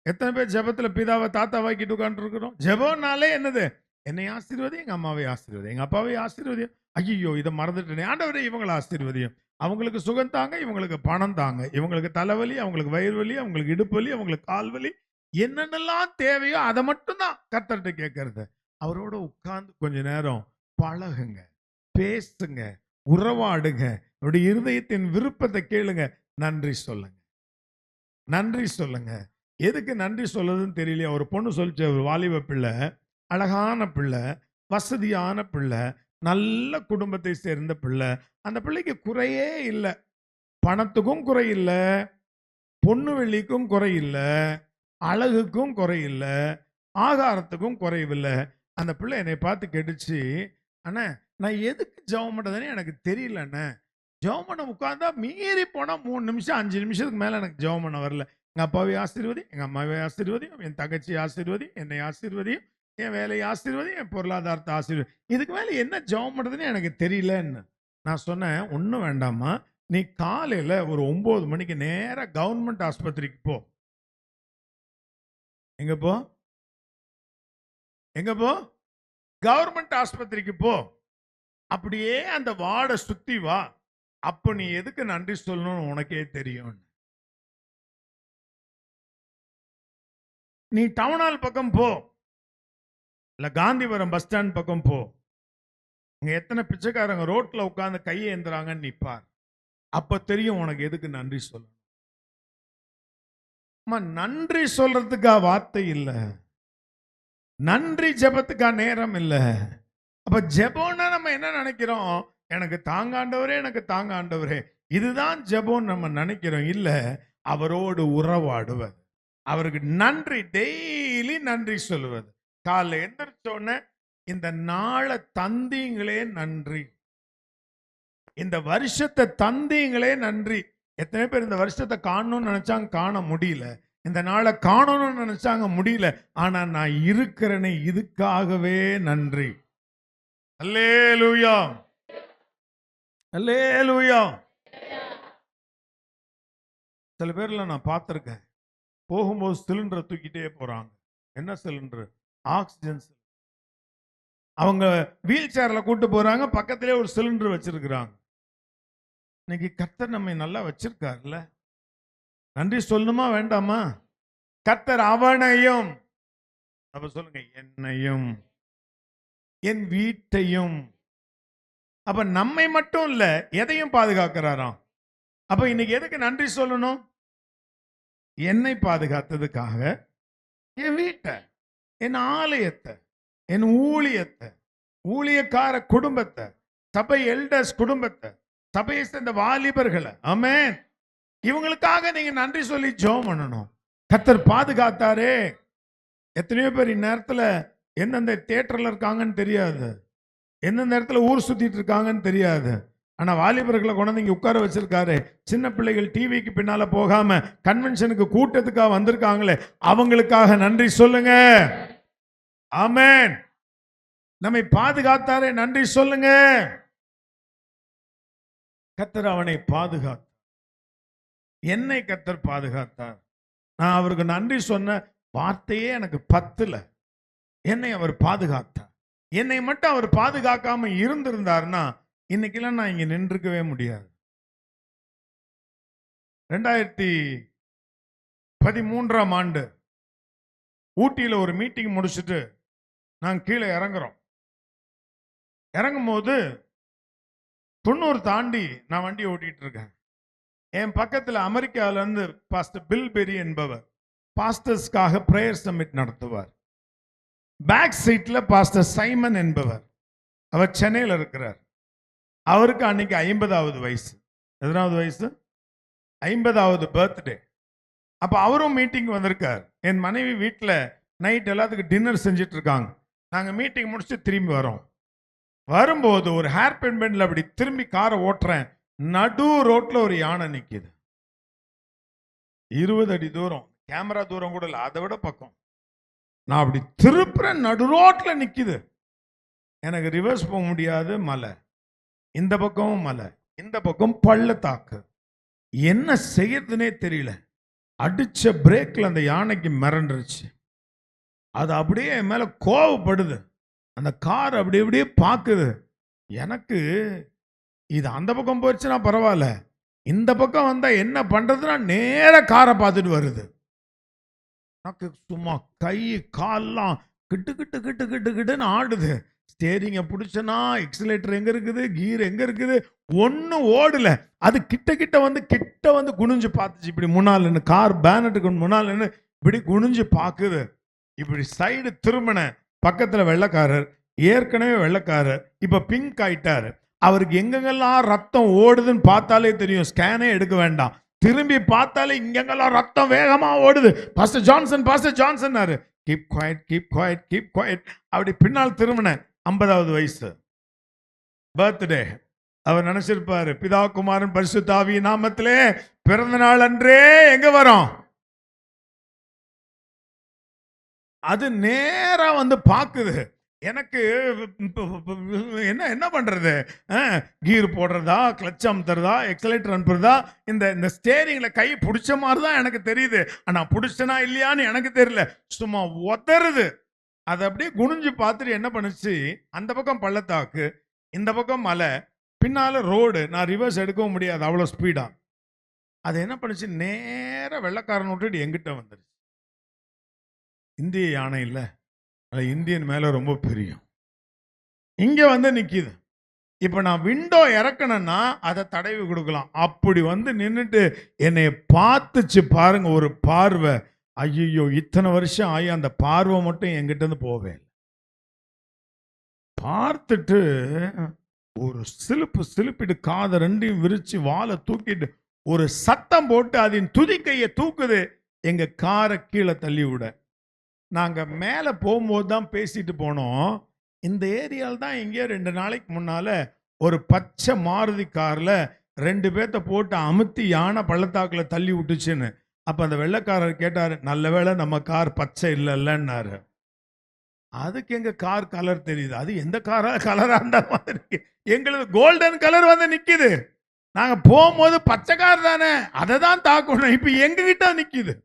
எத்தனை பேர் ஜெபத்துல பிதாவை தாத்தா வாக்கிட்டு உட்கார்ந்து இருக்கிறோம்? ஜெபம்னாலே என்னது? என்னை ஆசீர்வதி, எங்க அம்மாவை ஆசீர்வதி, எங்க அப்பாவை ஆசீர்வதி. ஐயோ இதை மறந்துட்டேனே. ஆண்டவரே இவங்களை ஆசீர்வதியும். அவங்களுக்கு சுகம் தாங்க, இவங்களுக்கு பணம் தாங்க, இவங்களுக்கு தலைவலி, அவங்களுக்கு வயிறு வலி, அவங்களுக்கு இடுப்பு வலி, அவங்களுக்கு கால் வலி, என்னென்னலாம் தேவையோ அதை மட்டும் தான் கர்த்தர்கிட்ட கேட்கறது. அவரோட உட்கார்ந்து கொஞ்ச நேரம் பழகுங்க, பேசுங்க, உறவாடுங்க, அவருடைய இருதயத்தின் விருப்பத்தை கேளுங்க, நன்றி சொல்லுங்க, நன்றி சொல்லுங்க. எதுக்கு நன்றி சொல்லுதுன்னு தெரியலையா? ஒரு பொண்ணு சொல்லிச்சு, ஒரு வாலிப பிள்ளை, அழகான பிள்ளை, வசதியான பிள்ளை, நல்ல குடும்பத்தை சேர்ந்த பிள்ளை. அந்த பிள்ளைக்கு குறையே இல்லை, பணத்துக்கும் குறை இல்லை, பொண்ணு வெள்ளிக்கும் குறை இல்லை, அழகுக்கும் குறை இல்லை, ஆகாரத்துக்கும் குறைவில்லை. அந்த பிள்ளை என்னை பார்த்து கேட்டுச்சு, அண்ணா நான் எதுக்கு ஜெபம் பண்ணுறதுன்னு எனக்கு தெரியலண்ணே. ஜெபம் பண்ண உட்கார்ந்தா மீறி போனால் 3 நிமிஷம் 5 நிமிஷத்துக்கு மேலே எனக்கு ஜெபம் பண்ண வரல. எங்கள் அப்பாவை ஆசீர்வதி, எங்கள் அம்மாவை ஆசீர்வதி, என் தங்கச்சி ஆசீர்வதி, என்னை ஆசீர்வதி, என் வேலையை ஆசீர்வதி, என் பொருளாதாரத்தை ஆசீர்வதி, இதுக்கு மேலே என்ன ஜெபம் பண்ணுறதுன்னு எனக்கு தெரியலன்னு நான் சொன்னேன். ஒன்றும் வேண்டாமா, நீ காலையில் ஒரு 9 மணிக்கு நேராக கவர்மெண்ட் ஆஸ்பத்திரிக்கு போ. எங்க போ? எங்க போ? கவர்மெண்ட் ஆஸ்பத்திரிக்கு போ. அப்படியே அந்த வார்டை சுத்தி வா. அப்போ நீ எதுக்கு நன்றி சொல்லணும்னு உனக்கே தெரியும். நீ டவுன் ஹால் பக்கம் போ, இல்ல காந்திபுரம் பஸ் ஸ்டாண்ட் பக்கம் போ. இங்க எத்தனை பிச்சைக்காரங்க ரோட்ல உட்கார்ந்து கையை ஏந்துறாங்கன்னு நிப்பார். அப்ப தெரியும் உனக்கு எதுக்கு நன்றி சொல்லணும். நன்றி சொல்றதுக்கா வார்த்தை இல்ல, நன்றி ஜெபத்துக்கா நேரம் இல்ல. அப்ப ஜெபம்னா நம்ம என்ன நினைக்கிறோம்? எனக்கு தாங்க ஆண்டவரே, எனக்கு தாங்க ஆண்டவரே, இதுதான் ஜெபம் நம்ம நினைக்கிறோம். இல்ல, அவரோடு உறவாடுவது, அவருக்கு நன்றி, டெய்லி நன்றி சொல்லுவது. காலைல எந்திரிச்சோன்னு இந்த நாளை தந்தீங்களே நன்றி, இந்த வருஷத்தை தந்தீங்களே நன்றி. எத்தனை பேர் இந்த வருஷத்தை காணணும்னு நினைச்சாங்க, காண முடியல. இந்த நாளை காணணும்னு நினைச்சாங்க, முடியல. ஆனா நான் இருக்கிறேனே, இதுக்காகவே நன்றி. அல்லேலூயா, அல்லேலூயா. சில பேர்ல நான் பார்த்திருக்கேன், போகும்போது சிலிண்டரை தூக்கிட்டே போறாங்க. என்ன சிலிண்டர்? ஆக்சிஜன். அவங்க வீல் சேர்ல கூட்டு போறாங்க, பக்கத்திலே ஒரு சிலிண்டர் வச்சிருக்கிறாங்க. இன்னைக்கு கர்த்தர் நம்மை நல்லா வச்சிருக்காருல்ல, நன்றி சொல்லணுமா வேண்டாமா? கர்த்தர் அவனையும், அப்ப சொல்லுங்க, என்னையும் என் வீட்டையும், அப்ப நம்மை மட்டும் இல்ல எதையும் பாதுகாக்கிறாராம். அப்ப இன்னைக்கு எதுக்கு நன்றி சொல்லணும்? என்னை பாதுகாத்ததுக்காக, என் வீட்டை, என் ஆலயத்தை, என் ஊழியத்தை, ஊழியக்கார குடும்பத்தை, சபை எல்டர்ஸ் குடும்பத்தை, சபையை சேர்ந்த வாலிபர்களை, ஆமென், இவங்களுக்காக நீங்க நன்றி சொல்லி ஜெபம் பண்ணணும். கர்த்தர் பாதுகாத்தாரே. எத்தனையோ பேர் இந்நேரத்துல எந்தெந்த தியேட்டர்ல இருக்காங்கன்னு தெரியாது, எந்தெந்த இடத்துல ஊர் சுத்திட்டு இருக்காங்கன்னு தெரியாது. ஆனா வாலிபர்களை கொண்டு இங்க உட்கார வச்சிருக்காரு. சின்ன பிள்ளைகள் டிவிக்கு பின்னால போகாம கன்வென்ஷனுக்கு கூட்டத்துக்காக வந்திருக்காங்களே, அவங்களுக்காக நன்றி சொல்லுங்க. ஆமென். நம்மை பாதுகாத்தாரே, நன்றி சொல்லுங்க. கர்த்தர் அவனை பாதுகாத்தார். என்னை கர்த்தர் பாதுகாத்தார். நான் அவருக்கு நன்றி சொன்ன வார்த்தையே எனக்கு பத்தல. என்னை அவர் பாதுகாத்தார். என்னை மட்டும் அவர் பாதுகாக்காம இருந்திருந்தார்னா இன்னைக்கெல்லாம் நான் இங்க நின்றுக்கவே முடியாது. 2013ஆம் ஆண்டு ஊட்டியில ஒரு மீட்டிங் முடிச்சுட்டு நாங்க கீழே இறங்குறோம். இறங்கும் போது 90 தாண்டி நான் வண்டி ஓட்டிட்டு இருக்கேன். என் பக்கத்துல அமெரிக்கால இருந்து பாஸ்டர் பில் பெரி என்பவர் பாஸ்டர்ஸ்க்காக பிரேயர் சமிட் நடத்துவார். பேக் சீட்ல பாஸ்டர் சைமன் என்பவர், அவர் சென்னையில் இருக்கிறார். அவருக்கு அன்னைக்கு 50வது வயசு. எத்தனாவது வயசு? 50வது பர்த்டே. அப்ப அவரும் மீட்டிங் வந்திருக்கார். என் மனைவி வீட்டுல நைட் எல்லாத்துக்கும் டின்னர் செஞ்சுட்டு இருக்காங்க. நாங்க மீட்டிங் முடிச்சு திரும்பி வரோம். வரும்போது ஒரு ஹேர் பின் பெண்ட்ல அப்படி திரும்பி காரை ஓட்டுறேன். நடு ரோட்ல ஒரு யானை நிக்குது. 20 அடி தூரம், கேமரா தூரம் கூட இல்ல, அதை விட பக்கம். நான் அப்படி திருப்புறேன், நடு ரோட்ல நிக்குது. எனக்கு ரிவர்ஸ் போக முடியாது, மலை. இந்த பக்கமும் மலை, இந்த பக்கம் பள்ளத்தாக்கு. என்ன செய்யறதுனே தெரியல. அடிச்ச பிரேக்ல அந்த யானைக்கு மிரண்டுருச்சு. அது அப்படியே என் மேல கோவப்படுது. அந்த கார் அப்படி அப்படியே பாக்குது. எனக்கு இது அந்த பக்கம் போயிடுச்சுன்னா பரவாயில்ல, இந்த பக்கம் வந்தா என்ன பண்றதுன்னா நேர காரை பார்த்துட்டு வருது. எனக்கு சும்மா கை கால்லாம் கிட்டு கிட்டு கிட்டு கிட்டு கிட்டுன்னு ஆடுது. ஸ்டேரிங்க பிடிச்சனா, எக்ஸலேட்டர் எங்க இருக்குது, கீர் எங்க இருக்குது, ஒன்னும் ஓடல. அது கிட்ட வந்து குனிஞ்சு பார்த்துச்சு. இப்படி முன்னால் நின்று, கார் பேனட்டுக்கு முன்னால் நின்று இப்படி குனிஞ்சு பாக்குது. இப்படி சைடு திரும்பின, பக்கத்துல வெள்ளைக்காரர், ஏற்கனவே வெள்ளைக்காரர் இப்ப பிங்க் ஆயிட்டாரு. அவருக்கு எங்கெங்கெல்லாம் ரத்தம் ஓடுதுன்னு பார்த்தாலே தெரியும், ஸ்கேனே எடுக்க வேண்டாம். திரும்பி பார்த்தாலே இங்கெங்கெல்லாம் ரத்தம் வேகமா ஓடுது. Pastor Johnson, pastor Johnson, keep quiet, keep quiet, keep quiet. அப்படி பின்னால் திரும்பின. 50வது வயசு பர்த்டே. அவர் நினைச்சிருப்பாரு, பிதா குமாரன் பரிசுத்த ஆவியின் நாமத்திலே பிறந்த நாள் அன்றே எங்க வரும், அது நேரா வந்து பாக்குது. எனக்கு என்ன பண்றது, கீர் போடுறதா, கிளட்ச் அமுத்துறதா, எக்ஸலேட்டர் அனுப்புறதா, இந்த ஸ்டேரிங்ல கை பிடிச்ச மாதிரி தான் எனக்கு தெரியுது. ஆனா பிடிச்சனா இல்லையான்னு எனக்கு தெரியல. சும்மா உதறுது. அதை அப்படியே குனிஞ்சு பார்த்துட்டு என்ன பண்ணுச்சு, அந்த பக்கம் பள்ளத்தாக்கு, இந்த பக்கம் மலை, பின்னால ரோடு. நான் ரிவர்ஸ் எடுக்கவும் முடியாது, அவ்வளோ ஸ்பீடா. அது என்ன பண்ணுச்சு, நேர வெள்ளைக்காரன் விட்டுட்டு எங்கிட்ட வந்துருச்சு. இந்திய யானை இல்ல, அது இந்தியன் மேல ரொம்ப பிரியம். இங்க வந்து நிக்குது. இப்ப நான் விண்டோ இறக்கணும்னா அதை தடவி கொடுக்கலாம். அப்படி வந்து நின்றுட்டு என்னை பார்த்துச்சு பாருங்க, ஒரு பார்வை. ஐயோ, இத்தனை வருஷம் ஆகி அந்த பார்வை மட்டும் என்கிட்ட இருந்து போவே இல்லை. பார்த்துட்டு ஒரு சிலுப்பிட்டு காதை ரெண்டையும் விரிச்சு வாழை தூக்கிட்டு ஒரு சத்தம் போட்டு அதன் துதிக்கையை தூக்குது. எங்க காரை கீழே தள்ளி விட. நாங்க மேல போகும்போது தான் பேசிட்டு போனோம். இந்த ஏரியால தான் எங்கேயோ 2 நாளைக்கு முன்னால ஒரு பச்சை மாருதி கார்ல 2 பேர்த்த போட்டு அமுத்தி யானை பள்ளத்தாக்குல தள்ளி விட்டுச்சுன்னு. அப்ப அந்த வெள்ளைக்காரர் கேட்டாரு, நல்ல வேளை நம்ம கார் பச்சை இல்லைன்னாரு. அதுக்கு எங்க கார் கலர் தெரியுது. அது எந்த கலரா இருந்தா மாதிரி எங்களுக்கு கோல்டன் கலர் வந்து நிக்குது. நாங்க போகும்போது பச்சை கார் தானே, அதை தான் தாக்கணும். இப்ப எங்க கிட்ட நிக்குது.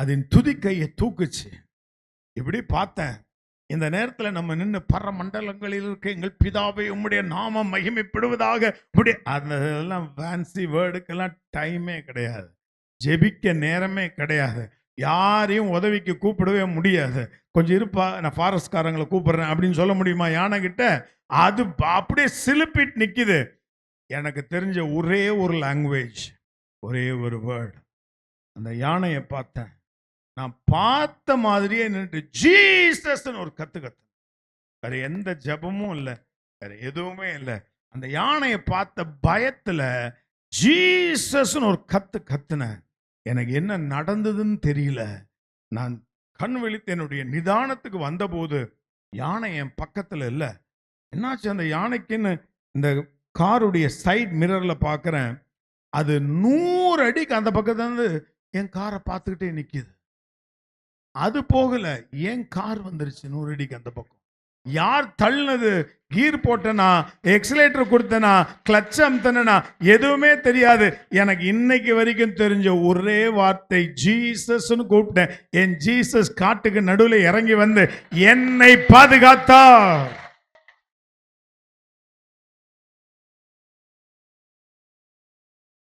அதன் துதிக்கையை தூக்குச்சு. இப்படி பார்த்தேன். இந்த நேரத்துல நம்ம நின்று பரமண்டலங்களில் இருக்க எங்கள் பிதாவே உம்முடைய நாமம் மகிமைப்படுவதாக, அதெல்லாம் ஃபேன்சி வேர்டுக்கெல்லாம் டைமே கிடையாது. ஜெபிக்க நேரமே கிடையாது. யாரையும் உதவிக்கு கூப்பிடவே முடியாது. கொஞ்சம் இருப்பா, நான் ஃபாரஸ்ட்காரங்களை கூப்பிடுறேன் அப்படின்னு சொல்ல முடியுமா யானை கிட்ட? அது அப்படியே சிலுப்பிட்டு நிக்குது. எனக்கு தெரிஞ்ச ஒரே ஒரு லாங்குவேஜ், ஒரே ஒரு வேர்டு. அந்த யானையை பார்த்தேன். நான் பார்த்த மாதிரியே நின்று ஜீசஸ்ன்னு ஒரு கத்து. வேற எந்த ஜபமும் இல்லை, வேற எதுவுமே இல்லை. அந்த யானையை பார்த்த பயத்துல ஜீசஸ்ன்னு ஒரு கத்துன. எனக்கு என்ன நடந்ததுன்னு தெரியல. நான் கண் விழித்து என்னுடைய நிதானத்துக்கு வந்தபோது யானை என் பக்கத்துல இல்லை. என்னாச்சு அந்த யானைக்குன்னு இந்த காருடைய சைட் மிரர்ல பார்க்கிறேன். அது 100 அடிக்கு அந்த பக்கத்துல இருந்து என் காரை பார்த்துக்கிட்டே நிக்குது. அது போகல, என் கார் வந்துருச்சு 100 அடிக்கு அந்த பக்கம். யார் தள்ளினது? கீர் போட்டனா, எக்ஸலேட்டர் கொடுத்தனா, கிளட்ச் அமுத்தனா, எதுவுமே தெரியாது. எனக்கு இன்னைக்கு வரைக்கும் தெரிஞ்ச ஒரே வார்த்தை ஜீசஸ்னு கூப்பிட்டேன். என் ஜீசஸ் காட்டுக்கு நடுவில் இறங்கி வந்து என்னை பாதுகாத்தா.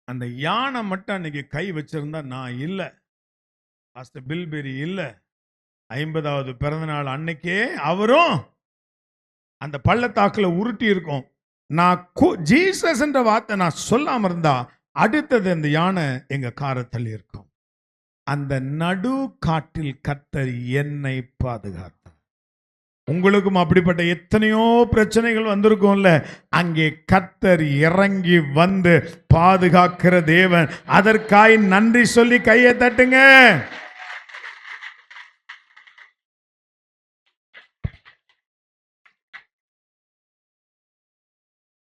அந்த யானை மட்டும் அன்னைக்கு கை வச்சிருந்தா நான் இல்லை, பாஸ்டர் பில்பெரி இல்லை. 50வது பிறந்த நாள் அன்னைக்கே அவரும் அந்த பள்ளத்தாக்குல உருட்டி இருக்கும். நான் ஜீசஸ் என்ற வார்த்தை நான் சொல்லாம இருந்தா அடுத்தது அந்த யானை எங்க காரை தள்ளி இருக்கும். அந்த நடு காட்டில் கர்த்தர் என்னை பாதுகாத்தார். உங்களுக்கும் அப்படிப்பட்ட எத்தனையோ பிரச்சனைகள் வந்திருக்கும்ல, அங்கே கர்த்தர் இறங்கி வந்து பாதுகாக்கிற தேவன். அதற்காய் நன்றி சொல்லி கையை தட்டுங்க.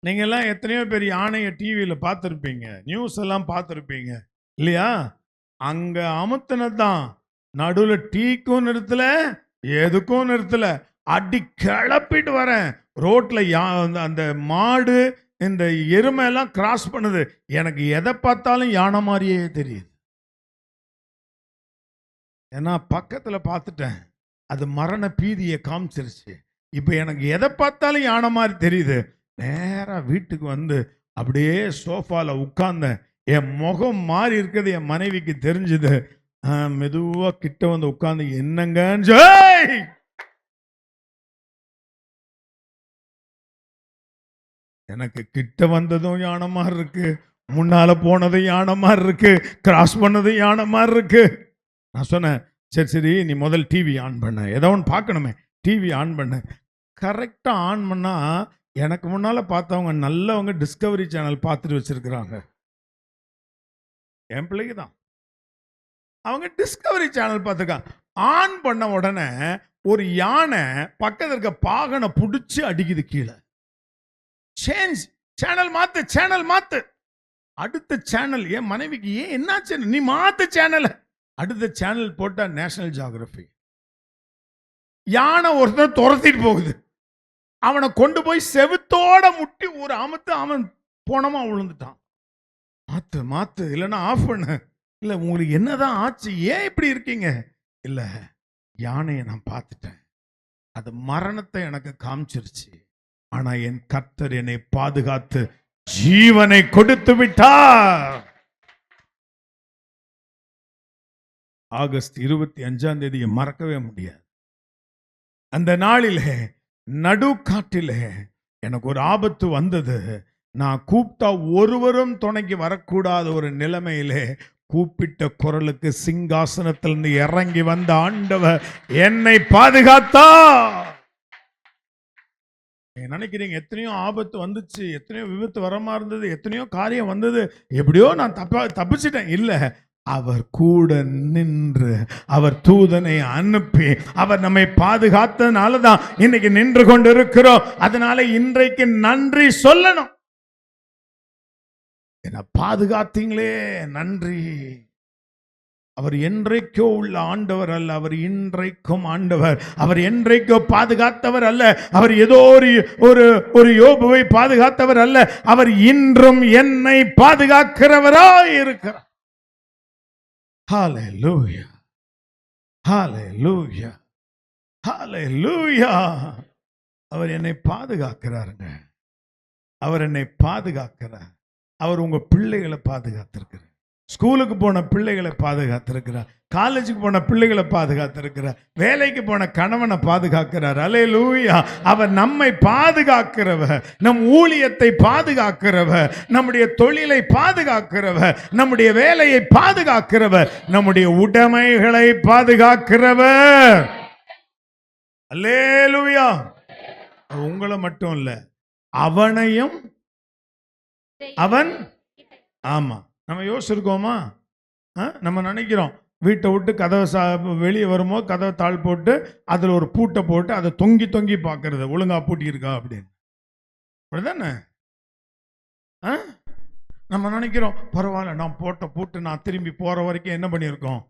நீங்க எல்லாம் எத்தனையோ பேர் யானையை டிவியில பார்த்துருப்பீங்க, நியூஸ் எல்லாம் பார்த்துருப்பீங்க இல்லையா? அங்க அமுத்தினதான் நடுவில் டீக்கும் நிறுத்தல, எதுக்கும் நிறுத்தல, அடி கிளப்பிட்டு வரேன் ரோட்ல. அந்த மாடு இந்த எருமை எல்லாம் கிராஸ் பண்ணுது. எனக்கு எதை பார்த்தாலும் யானை மாதிரியே தெரியுது. ஏன்னா பக்கத்துல பார்த்துட்டேன், அது மரண பீதியை காமிச்சிருச்சு. இப்ப எனக்கு எதை பார்த்தாலும் யானை மாதிரி தெரியுது. நேரா வீட்டுக்கு வந்து அப்படியே சோஃபால உட்கார்ந்தேன். என் முகம் மாறி இருக்கிறது என் மனைவிக்கு தெரிஞ்சுது. மெதுவா கிட்ட வந்து உட்கார்ந்து என்னங்க, எனக்கு கிட்ட வந்ததும் யானை மாதிரி இருக்கு, முன்னால போனதும் யானை மாதிரி இருக்கு, கிராஸ் பண்ணதும் யானை மாதிரி இருக்கு. நான் சொன்னேன், சரி சரி நீ முதல் டிவி ஆன் பண்ண, ஏதோ ஒன்று பார்க்கணுமே, டிவி ஆன் பண்ண. கரெக்டா ஆன் பண்ணா எனக்கு முன்னால பார்த்தவங்க நல்லவங்க டிஸ்கவரி சேனல் பார்த்துட்டு வச்சிருக்கிறாங்க. என் பிள்ளைக்கு தான் அவங்க டிஸ்கவரி சேனல் பார்த்துருக்காங்க. ஆன் பண்ண உடனே ஒரு யானை பக்கத்தில் இருக்க பாகனை பிடிச்சி அடிக்குது கீழே. சேஞ்ச் சேனல் மாத்து, சேனல் மாத்து. அடுத்த சேனல் என் மனைவிக்கு, ஏன் என்னாச்சு நீ மாத்து சேனல். அடுத்த சேனல் போட்டா நேஷனல் ஜியோகிராஃபி. யானை ஒருத்தர் துரத்திட்டு போகுது. அவனை கொண்டு போய் செவுத்தோட முட்டி ஒரு அமுத்து, அவன் போனமா விழுந்துட்டான். மாத்து மாத்து, இல்லைன்னா ஆஃப் பண்ணு. இல்ல உங்களுக்கு என்னதான் ஆச்சு, ஏன் இப்படி இருக்கீங்க? இல்ல யானையை நான் பார்த்துட்டேன், அது மரணத்தை எனக்கு காமிச்சிருச்சு. ஆனா என் கர்த்தர் என்னை பாதுகாத்து ஜீவனை கொடுத்து விட்டார். ஆகஸ்ட் 25ஆம் தேதியை மறக்கவே முடியாது. அந்த நாளிலே நடுக்காட்டிலே எனக்கு ஒரு ஆபத்து வந்தது. நான் கூப்பிட்டா ஒருவரும் துணைக்கு வரக்கூடாத ஒரு நிலைமையிலே கூப்பிட்ட குரலுக்கு சிங்காசனத்திலிருந்து இறங்கி வந்த ஆண்டவர் என்னை பாதுகாத்தா. நினைக்கிறீங்க எத்தனையோ ஆபத்து வந்துச்சு, எத்தனையோ விபத்து வரமா இருந்தது, எத்தனையோ காரியம் வந்தது, எப்படியோ நான் தப்பிச்சிட்டேன். இல்ல, அவர் கூட நின்று அவர் தூதனை அனுப்பி அவர் நம்மை பாதுகாத்ததுனால தான் இன்னைக்கு நின்று கொண்டு இருக்கிறோம். அதனால இன்றைக்கு நன்றி சொல்லணும். என்ன பாதுகாத்தீங்களே, நன்றி. அவர் என்றைக்கோ உள்ள ஆண்டவர் அல்ல, அவர் இன்றைக்கும் ஆண்டவர். அவர் என்றைக்கோ பாதுகாத்தவர் அல்ல, அவர் ஏதோ ஒரு யோபுவை பாதுகாத்தவர் அல்ல, அவர் இன்றும் என்னை பாதுகாக்கிறவராய் இருக்கிறார். ஹல்லேலூயா. ஹalleluya, ஹalleluya. அவர் என்னை பாதுகாக்கிறாருங்க. அவர் என்னை பாதுகாக்கிறார். அவர் உங்க பிள்ளைகளை பாதுகாத்திருக்கிறார். ஸ்கூலுக்கு போன பிள்ளைகளை பாதுகாத்திருக்கிறார். காலேஜுக்கு போன பிள்ளைகளை பாதுகாத்திருக்கிறார். வேலைக்கு போன கணவனை பாதுகாக்கிறார். அல்லேலூயா. அவர் நம்மை பாதுகாக்கிறவர், நம் ஊழியத்தை பாதுகாக்கிறவர், நம்முடைய தொழிலை பாதுகாக்கிறவர், நம்முடைய வேலையை பாதுகாக்கிறவர், நம்முடைய உடைமைகளை பாதுகாக்கிறவர். அல்லேலூயா. உங்களை மட்டும் இல்ல, அவனையும் அவன். ஆமா, நம்ம யோசிச்சிருக்கோமா? நம்ம நினைக்கிறோம் வீட்டை விட்டு கதவை வெளியே வரும்போது கதவை தாழ் போட்டு அதில் ஒரு பூட்டை போட்டு அதை தொங்கி தொங்கி பார்க்கறது, ஒழுங்கா பூட்டி இருக்கா அப்படின்னு. அப்படிதானே? நம்ம நினைக்கிறோம் பரவாயில்ல, நான் போட்ட பூட்டு நான் திரும்பி போற வரைக்கும் என்ன பண்ணியிருக்கோம்,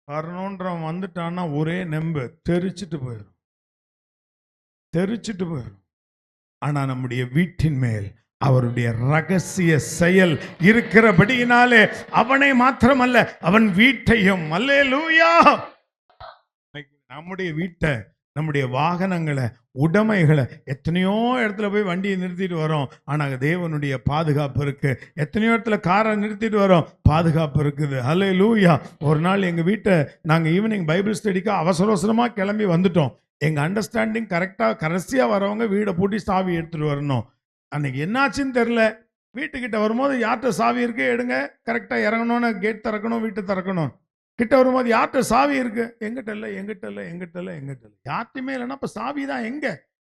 வரணுன்றவன் வந்துட்டான்னா ஒரே நெம்பு தெரிச்சிட்டு போயிடும், தெரிச்சிட்டு போயிடும். ஆனா நம்முடைய வீட்டின் மேல் அவருடைய ரகசிய செயல் இருக்கிறபடியினாலே அவனை மாத்திரமல்ல அவன் வீட்டையும். அல்லேலூயா. நம்முடைய வீட்டை, நம்முடைய வாகனங்களை, உடைமைகளை எத்தனையோ இடத்துல போய் வண்டியை நிறுத்திட்டு வரோம். ஆனால் தேவனுடைய பாதுகாப்பு இருக்கு. எத்தனையோ இடத்துல காரை நிறுத்திட்டு வரோம், பாதுகாப்பு இருக்குது. அல்லேலூயா. ஒரு நாள் எங்கள் வீட்டை நாங்கள் ஈவினிங் பைபிள் ஸ்டடிக்கு அவசர அவசரமாக கிளம்பி வந்துட்டோம். எங்கள் அண்டர்ஸ்டாண்டிங் கரெக்டாக கடைசியாக வரவங்க வீடை பூட்டி சாவி எடுத்துகிட்டு வரணும். அன்னைக்கு என்னாச்சுன்னு தெரில. வீட்டுக்கிட்ட வரும்போது யார்கிட்ட சாவி இருக்கு எடுங்க, கரெக்டாக இறங்கணும்னு கேட் திறக்கணும், வீட்டை திறக்கணும். கிட்ட வரும்போது யார்கிட்ட சாவி இருக்கு, எங்கிட்ட இல்லை, எங்கிட்ட இல்லை, எங்கிட்ட இல்லை, எங்கிட்ட இல்லை. யார்ட்டுமே இல்லைன்னா இப்போ சாவி தான் எங்க?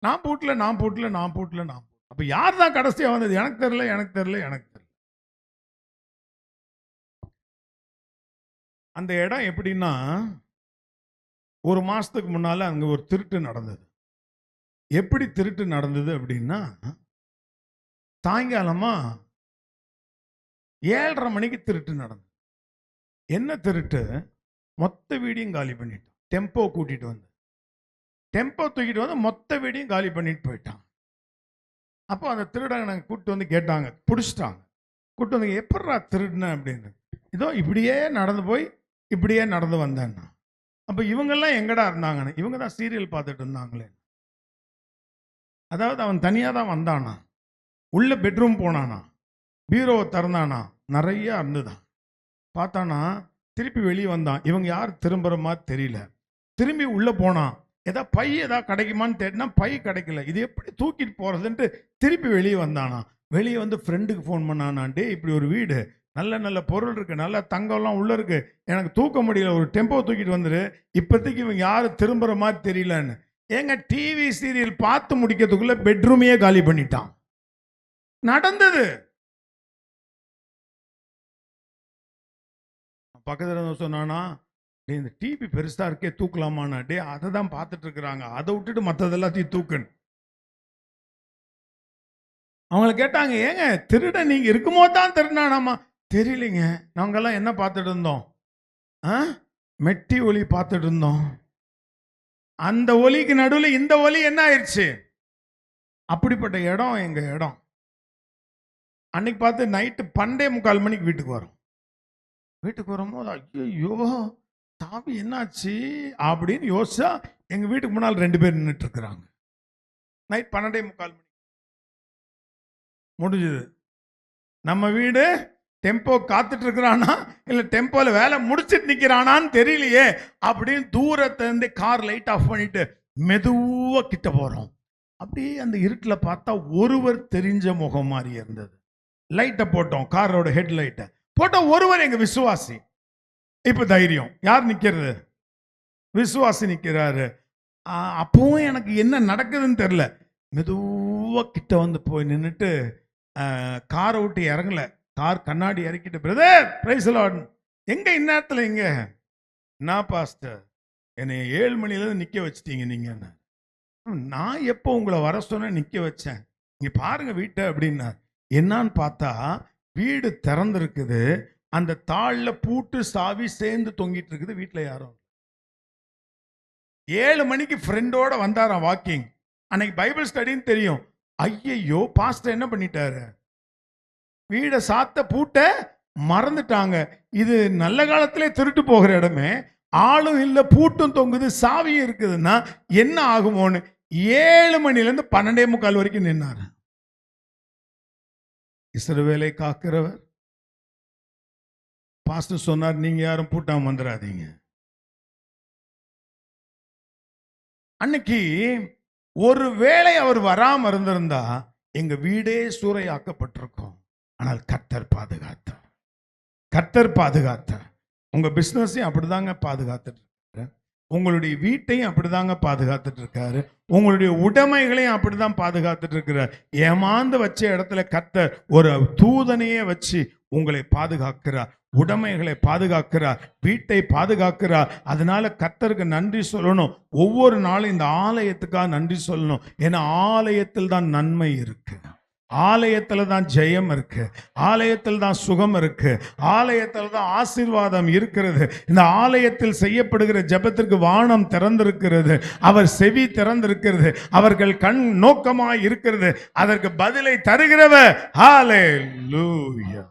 நான் பூட்டல, நான் பூட்டல, நான் பூட்டல, நான் பூட்டல. அப்போ யார் தான் கடைசியாக வந்தது? எனக்கு தெரியல, எனக்கு தெரியல, எனக்கு தெரியல. அந்த இடம் எப்படின்னா, ஒரு மாசத்துக்கு முன்னால அங்க ஒரு திருட்டு நடந்தது. எப்படி திருட்டு நடந்தது அப்படின்னா, சாயங்காலமா 7:30 மணிக்கு திருட்டு நடந்தது. என்ன திருட்டு? மொத்த வீடியும் காலி பண்ணிட்டோம். டெம்போ கூட்டிட்டு வந்து, டெம்போ தூக்கிட்டு வந்து மொத்த வீடியும் காலி பண்ணிட்டு போயிட்டான். அப்போ அந்த திருடங்க நாங்கள் கூப்பிட்டு வந்து கேட்டாங்க, பிடிச்சிட்டாங்க. கூப்பிட்டு வந்து எப்படா திருடுன அப்படின்னு. இதோ இப்படியே நடந்து போய் இப்படியே நடந்து வந்தேன்னா. அப்போ இவங்கெல்லாம் எங்கடா இருந்தாங்கன்னு, இவங்க தான் சீரியல் பார்த்துட்டு இருந்தாங்களே. அதாவது அவன் தனியாக தான் வந்தானா, உள்ள பெட்ரூம் போனானா, பீரோவை திறந்தானா, நிறைய இருந்துதான். பார்த்தானா, திருப்பி வெளியே வந்தான். இவங்க யார் திரும்புற மாதிரி தெரியல. திரும்பி உள்ள போனான். ஏதாவது பை ஏதாவது கிடைக்குமான்னு தேடினா பை கிடைக்கல. இது எப்படி தூக்கிட்டு போறதுன்ட்டு திருப்பி வெளியே வந்தானா. வெளியே வந்து ஃப்ரெண்டுக்கு ஃபோன் பண்ணானாண்டே, இப்படி ஒரு வீடு, நல்ல நல்ல பொருள் இருக்கு, நல்ல தங்கம்லாம் உள்ள இருக்கு, எனக்கு தூக்க முடியல, ஒரு டெம்போ தூக்கிட்டு வந்துரு, இப்போதைக்கு இவங்க யாரும் திரும்புற மாதிரி தெரியலன்னு. ஏங்க, டிவி சீரியல் பார்த்து முடிக்கிறதுக்குள்ள பெட்ரூமையே காலி பண்ணிட்டான். நடந்தது. பக்கத்துல சொன்னானா, இந்த டிவி பெருசா இருக்கே தூக்கலாமான்னா, டே அதை தான் பார்த்துட்டு இருக்கிறாங்க, அதை விட்டுட்டு மற்றது எல்லாத்தையும் தூக்குன்னு. அவங்கள கேட்டாங்க, ஏங்க திருட நீங்க இருக்கும்போது தான் திருடானாமா? தெரியலைங்க, நாங்கெல்லாம் என்ன பார்த்துட்டு இருந்தோம், மெட்டி ஒலி பார்த்துட்டு இருந்தோம். அந்த ஒலிக்கு நடுவில் இந்த ஒலி என்ன ஆயிடுச்சு? அப்படிப்பட்ட இடம் எங்க இடம். அன்னைக்கு பார்த்து நைட்டு 12:45 மணிக்கு வீட்டுக்கு வரும். வீட்டுக்கு வரும்போது ஐயோ சாவி என்னாச்சு அப்படின்னு யோசிச்சா, எங்க வீட்டுக்கு முன்னால் 2 பேர் நின்றுட்டு இருக்கிறாங்க. நைட் 12:45 மணி முடிஞ்சது. நம்ம வீடு டெம்போ காத்துட்டு இருக்கிறானா இல்ல டெம்போல வேலை முடிச்சிட்டு நிக்கிறானான்னு தெரியலையே அப்படின்னு தூரத்திலிருந்து கார் லைட் ஆஃப் பண்ணிட்டு மெதுவா கிட்ட போறோம். அப்படியே அந்த இருட்டில் பார்த்தா ஒருவர் தெரிஞ்ச முகம் மாதிரி இருந்தது. லைட்டை போட்டோம், காரோட ஹெட் லைட்டை போட்ட ஒருவர் எங்க விசுவாசி. இப்ப தைரியம், யார் நிக்கிறது? விசுவாசி நிக்கிறாரு. அப்பவும் எனக்கு என்ன நடக்குதுன்னு தெரியல. மெதுவா கிட்ட வந்து போய் நின்றுட்டு காரை விட்டு இறங்கல, கார் கண்ணாடி இறக்கிட்டு, பிரதர் பிரைஸ் லார்ட், எங்க இந்நேரத்துல எங்க? என்ன பாஸ்டர், என்னை 7 மணிலேருந்து நிக்க வச்சிட்டீங்க நீங்க. நான் எப்போ உங்களை வர சொன்ன நிக்க வச்சேன், இங்க பாருங்க வீட்டை அப்படின்னா. என்னான்னு பார்த்தா வீடு திறந்திருக்குது, அந்த தாள்ல பூட்டு சாவி சேர்ந்து தொங்கிட்டு இருக்குது. வீட்டுல யாரும் 7 மணிக்கு ஃப்ரெண்டோட வந்தாராம் வாக்கிங். அன்னைக்கு பைபிள் ஸ்டடின்னு தெரியும். ஐயையோ பாஸ்டர் என்ன பண்ணிட்டாரு, வீடை சாத்த பூட்ட மறந்துட்டாங்க. இது நல்ல காலத்திலே திருட்டு போகிற இடமே, ஆளும் இல்ல, பூட்டும் தொங்குது, சாவியும் இருக்குதுன்னா என்ன ஆகுமோன்னு 7 மணிலேருந்து 12:45 வரைக்கும் நின்னாரு. இஸ்ரவேலை காக்கிறவர் பாஸ்டர் சொன்னார், நீங்க யாரும் பூட்டாம வந்துடாதீங்க. அன்னைக்கு ஒருவேளை அவர் வராம இருந்திருந்தா எங்க வீடே சூறையாக்கப்பட்டிருக்கும். ஆனால் கர்த்தர் பாதுகாத்தார். கர்த்தர் பாதுகாத்தார். உங்க பிசினஸையும் அப்படிதாங்க பாதுகாத்துட்டு இருக்காரு. உங்களுடைய வீட்டையும் அப்படிதாங்க பாதுகாத்துட்டு இருக்காரு. உங்களுடைய உடைமைகளையும் அப்படிதான் பாதுகாத்துட்டு இருக்கிறார். ஏமாந்து வச்ச இடத்துல கர்த்தர் ஒரு தூதனையே வச்சு உங்களை பாதுகாக்கிறார், உடைமைகளை பாதுகாக்கிறார், வீட்டை பாதுகாக்கிறார். அதனால கர்த்தருக்கு நன்றி சொல்லணும். ஒவ்வொரு நாளும் இந்த ஆலயத்துக்காக நன்றி சொல்லணும். ஏன்னா ஆலயத்தில் தான் நன்மை இருக்கு, ஆலயத்துல தான் ஜெயம் இருக்கு, ஆலயத்தில் தான் சுகம் இருக்கு, ஆலயத்தில் தான் ஆசீர்வாதம் இருக்கிறது. இந்த ஆலயத்தில் செய்யப்படுகிற ஜெபத்திற்கு வானம் திறந்திருக்கிறது, அவர் செவி திறந்திருக்கிறது, அவர்கள் கண் நோக்கமாய் இருக்கிறது, அதற்கு பதிலை தருகிறவர். ஹல்லேலூயா.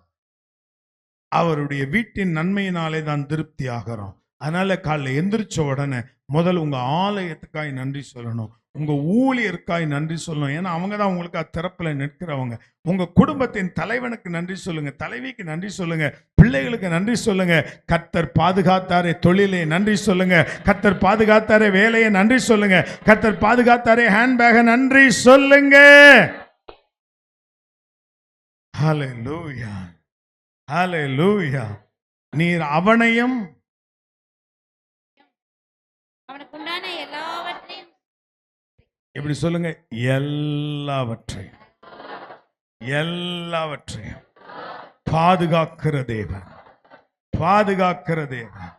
அவருடைய வீட்டின் நன்மையினாலே தான் திருப்தி ஆகிறோம். அதனால காலைல எந்திரிச்ச உடனே முதல் உங்க ஆலயத்துக்காய் நன்றி சொல்லணும், உங்க ஊழியருக்காய் நன்றி சொல்லணும். ஏன்னா அவங்க தான் உங்களுக்கு திறப்புல நிற்கிறவங்க. உங்க குடும்பத்தின் தலைவனுக்கு நன்றி சொல்லுங்க, தலைவிக்கு நன்றி சொல்லுங்க, பிள்ளைகளுக்கு நன்றி சொல்லுங்க. கர்த்தர் பாதுகாத்தாரே தொழிலை நன்றி சொல்லுங்க, கர்த்தர் பாதுகாத்தாரே வேலையை நன்றி சொல்லுங்க, கர்த்தர் பாதுகாத்தாரே ஹேண்ட்பேக நன்றி சொல்லுங்க. ஹல்லேலூயா, ஹல்லேலூயா. நீர் அவனையும் அவனுக்கு உண்டான எல்லாவற்றையும் எப்படி சொல்லுங்க, எல்லாவற்றையும் எல்லாவற்றையும் பாதுகாக்கிற தேவன், பாதுகாக்கிற தேவன்.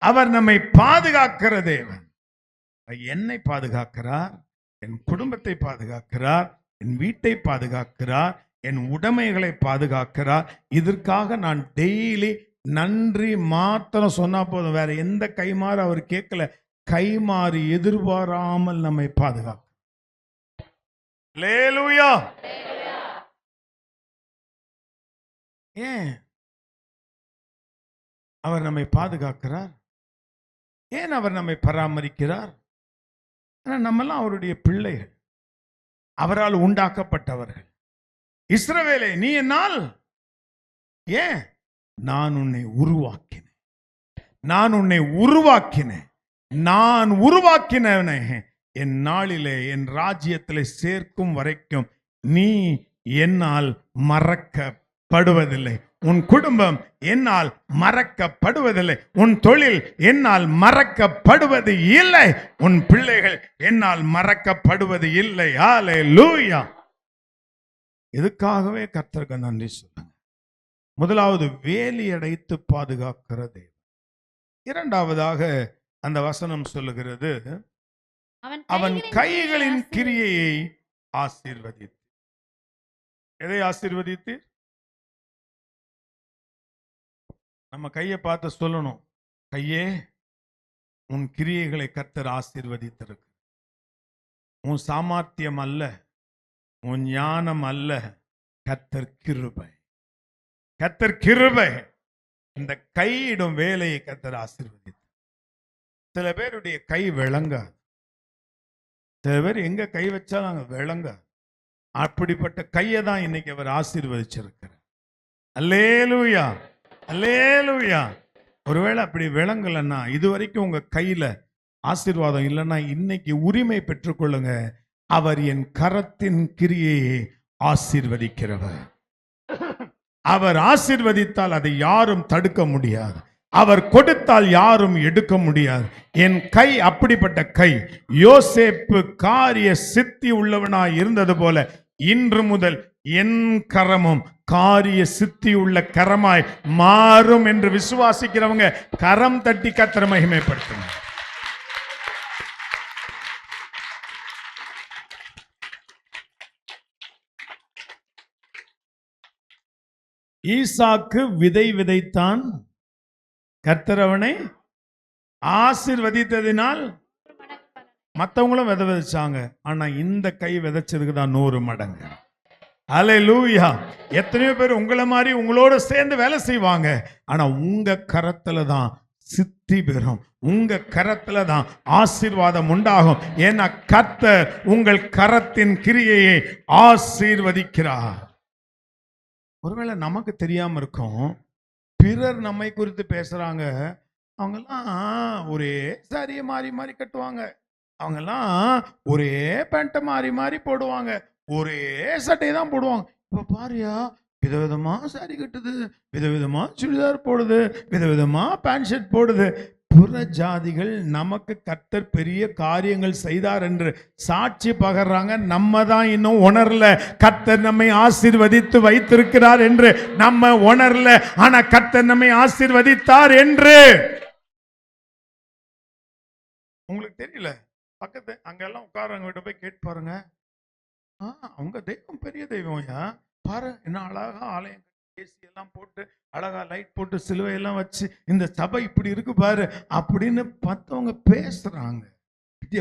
அவர் நம்மை பாதுகாக்கிற தேவன். என்னை பாதுகாக்கிறார், என் குடும்பத்தை பாதுகாக்கிறார், என் வீட்டை பாதுகாக்கிறார், என் உடைமைகளை பாதுகாக்கிறார். இதற்காக நான் டெய்லி நன்றி மாத்திரம் சொன்னா போதும். வேற எந்த கைமாறு அவர் கேட்கல. கைமாறி எதிர்பாராமல் நம்மை பாதுகாக்க. அல்லேலூயா. ஏன் அவர் நம்மை பாதுகாக்கிறார்? ஏன் அவர் நம்மை பராமரிக்கிறார்? நம்மெல்லாம் அவருடைய பிள்ளைகள், அவரால் உண்டாக்கப்பட்டவர்கள். இஸ்ரவேலே, நீ என்னால், ஏன் நான் உன்னை உருவாக்கினேன், நான் உன்னை உருவாக்கினேன், நான் உருவாக்கினவனே என் நாளிலே என் ராஜ்யத்திலே சேர்க்கும் வரைக்கும் நீ என்னால் மறக்கப்படுவதில்லை. உன் குடும்பம் என்னால் மறக்கப்படுவதில்லை, உன் தொழில் என்னால் மறக்கப்படுவது இல்லை, உன் பிள்ளைகள் என்னால் மறக்கப்படுவது இல்லை. ஹல்லேலூயா. இதுக்காகவே கர்த்தருக்கு நன்றி சொல்லுங்க. முதலாவது வேலி அடைத்து பாதுகாக்கிற தேவன். இரண்டாவதாக அந்த வசனம் சொல்லுகிறது, அவன் கைகளின் கிரியையை ஆசீர்வதித்து. எதை ஆசீர்வதித்து? நம்ம கையை பார்த்து சொல்லணும், கையே உன் கிரியைகளை கர்த்தர் ஆசீர்வதித்திருக்கு. உன் சாமர்த்தியம் அல்ல, உன் ஞானம் அல்ல, கர்த்தர் கிருபை, கர்த்தர் கிருபை. இந்த கையிடும் வேலையை கர்த்தர் ஆசீர்வதித்தார். சில பேருடைய கை விளங்காது, சில பேர் எங்க கை வச்சாலும் அங்க விளங்காது. அப்படிப்பட்ட கையை தான் இன்னைக்கு அவர் ஆசீர்வதிச்சிருக்கிறார். அல்லேலூயா, அல்லேலூயா. ஒருவேளை அப்படி விளங்கலன்னா, இதுவரைக்கும் உங்க கையில ஆசீர்வாதம் இல்லைன்னா இன்னைக்கு உரிமை பெற்றுக்கொள்ளுங்க. அவர் என் கரத்தின் கிரியையை ஆசீர்வதிக்கிறவர். அவர் ஆசீர்வதித்தால் அதை யாரும் தடுக்க முடியாது, அவர் கொடுத்தால் யாரும் எடுக்க முடியாது. என் கை அப்படிப்பட்ட கை. யோசேப்பு காரிய சித்தி உள்ளவனாய் இருந்தது போல இன்று முதல் என் கரமும் காரிய சித்தி உள்ள கரமாய் மாறும் என்று விசுவாசிக்கிறவங்க கரம் தட்டி கர்த்தரை மகிமைப்படுத்துங்க. ஈசாக்கு விதை விதைத்தான், கர்த்தர் அவனை ஆசீர்வதித்ததினால் மற்றவங்களும் விதை விதைச்சாங்க. ஆனா இந்த கை விதைச்சதுக்கு தான் 100 மடங்கு. அல்லேலூயா. எத்தனையோ பேர் உங்களை மாதிரி உங்களோட சேர்ந்து வேலை செய்வாங்க. ஆனா உங்க கரத்துல தான் சித்தி பெறும், உங்க கரத்துல தான் ஆசீர்வாதம் உண்டாகும். ஏன்னா கர்த்தர் உங்கள் கரத்தின் கிரியையை ஆசீர்வதிக்கிறார். ஒருவேளை நமக்கு தெரியாம இருக்கும், பிறர் நம்மை குறித்து பேசுறாங்க. அவங்கெல்லாம் ஒரே சாரியை மாறி மாறி கட்டுவாங்க, அவங்கெல்லாம் ஒரே பேண்ட்டை மாறி மாறி போடுவாங்க, ஒரே சட்டையை தான் போடுவாங்க. இப்ப பாரியா, விதவிதமா சாரி கட்டுது, விதவிதமா சுடிதார் போடுது, விதவிதமா பேண்ட் ஷர்ட் போடுது. புற ஜாதிகள் நமக்கு கர்த்தர் பெரிய காரியங்கள் செய்தார் என்று சாட்சி பகர்றாங்க. நம்ம தான் இன்னும் உணரல கர்த்தர் நம்மை ஆசீர்வதித்து வைத்திருக்கிறார் என்று. நம்ம உணரல, ஆனா கர்த்தர் நம்மை ஆசீர்வதித்தார் என்று. உங்களுக்கு தெரியல, பக்கத்து அங்கெல்லாம் உட்காரவங்க கிட்ட போய் கேட்டு பாருங்க. அவங்க தெய்வம் பெரிய தெய்வம்யா, பாரு என்ன அழகா ஆலயம் ஏசி எல்லாம் போட்டு அழகா லைட் போட்டு சிலுவை எல்லாம் வச்சு இந்த சபை இப்படி இருக்கு பாரு அப்படின்னு பார்த்தவங்க பேசுறாங்க.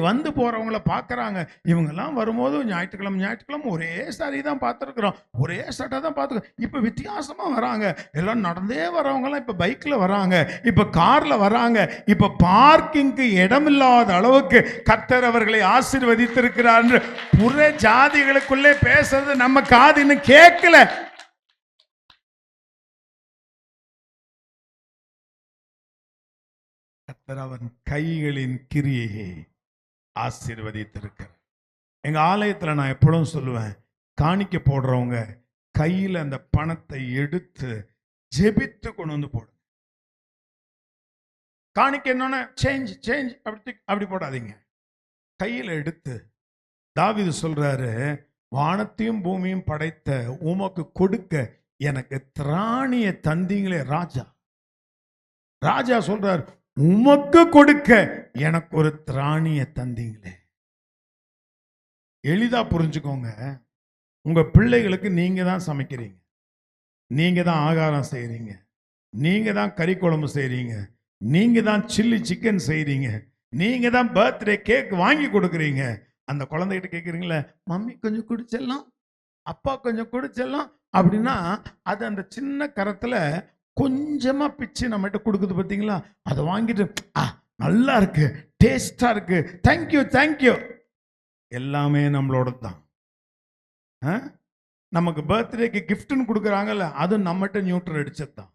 வந்து போறவங்கள பாக்குறாங்க. இவங்க எல்லாம் வரும்போது ஞாயிற்றுக்கிழமை ஒரே சாரி தான் பார்த்துருக்குறோம், ஒரே சட்டை தான் பார்த்துருக்கோம். இப்ப வித்தியாசமா வராங்க. எல்லாம் நடந்தே வரவங்க எல்லாம் இப்ப பைக்ல வராங்க, இப்ப கார்ல வராங்க. இப்ப பார்க்கிங்க்கு இடமில்லாத அளவுக்கு கர்த்தர் அவர்களை ஆசீர்வதித்திருக்கிறார் என்று புற ஜாதிகளுக்குள்ளே பேசுறது நம்ம காதுன்னு கேட்கல. கர்த்தர் அவன் கைகளின் கிரியையை ஆசீர்வதித்திருக்கிறார். எங்க ஆலயத்துல நான் எப்பொழுதும் சொல்லுவேன், காணிக்க போடுறவங்க கையில அந்த பணத்தை எடுத்து ஜெபித்து கொண்டு வந்து போடுங்க. காணிக்க என்னன்னா சேஞ்ச் அப்படி போடாதீங்க, கையில எடுத்து. தாவீது சொல்றாரு, வானத்தையும் பூமியும் படைத்த உமக்கு கொடுக்க எனக்கு திராணிய தந்தீங்களே ராஜா. ராஜா சொல்றார், உமக்கு கொடுக்க எனக்கு ஒரு திராணிய தந்தீங்களே. எளிதா புரிஞ்சுக்கோங்க, உங்க பிள்ளைகளுக்கு நீங்க தான் சமைக்கிறீங்க, நீங்க தான் ஆகாரம் செய்றீங்க, நீங்க தான் கறி குழம்பு செய்றீங்க, நீங்க தான் சில்லி சிக்கன் செய்றீங்க, நீங்க தான் பர்த்டே கேக் வாங்கி கொடுக்குறீங்க. அந்த குழந்தைகிட்ட கேட்குறீங்களே, மம்மி கொஞ்சம் குடிச்சிடலாம், அப்பா கொஞ்சம் குடிச்சிடலாம் அப்படின்னா, அது அந்த சின்ன கரத்துல கொஞ்சமா பிச்சு நம்மகிட்ட கொடுக்குது பார்த்தீங்களா? அதை வாங்கிட்டு நல்லா இருக்கு, டேஸ்டா இருக்கு, தேங்க்யூ. எல்லாமே நம்மளோட தான். நமக்கு பர்த்டேக்கு கிஃப்ட்னு கொடுக்குறாங்கல்ல, அது நம்மகிட்ட நியூட்ரல் அடிச்சது தான்.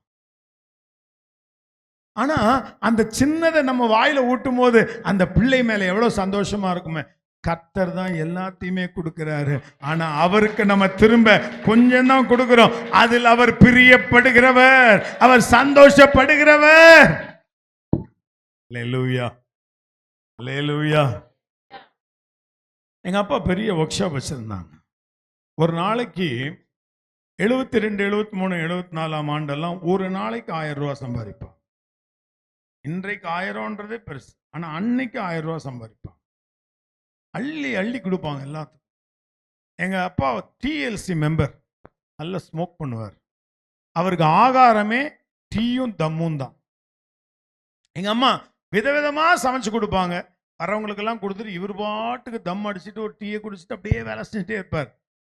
ஆனா அந்த சின்னதை நம்ம வாயில ஊட்டும் போது அந்த பிள்ளை மேல எவ்வளவு சந்தோஷமா இருக்குமே. கர்த்தர் தான் எல்லாத்தையுமே கொடுக்கிறாரு, ஆனா அவருக்கு நம்ம திரும்ப கொஞ்சம் தான் கொடுக்கிறோம். அதில் அவர் பிரியப்படுகிறவர், அவர் சந்தோஷப்படுகிறவர். அல்லேலூயா, அல்லேலூயா. எங்க அப்பா பெரிய ஒர்க் ஷாப் வச்சிருந்தாங்க. ஒரு நாளைக்கு 72, 73, 74 ஆண்டெல்லாம் ஒரு நாளைக்கு 1000 ரூபாய் சம்பாதிப்பான். இன்றைக்கு 1000ன்றதே பெருசு, ஆனா அன்னைக்கு 1000 ரூபாய் சம்பாதிப்பான். அள்ளி கொடுப்பாங்க எல்லாத்துக்கும். எங்க அப்பா டிஎல்சி மெம்பர், நல்லா ஸ்மோக் பண்ணுவார். அவருக்கு ஆகாரமே டீயும் தம்மும் தான். எங்க அம்மா விதவிதமா சமைச்சு கொடுப்பாங்க. வரவங்களுக்கெல்லாம் கொடுத்துட்டு இவர் பாட்டுக்கு தம் அடிச்சுட்டு ஒரு டீயை குடிச்சிட்டு அப்படியே வேலை செஞ்சுட்டே இருப்பார்.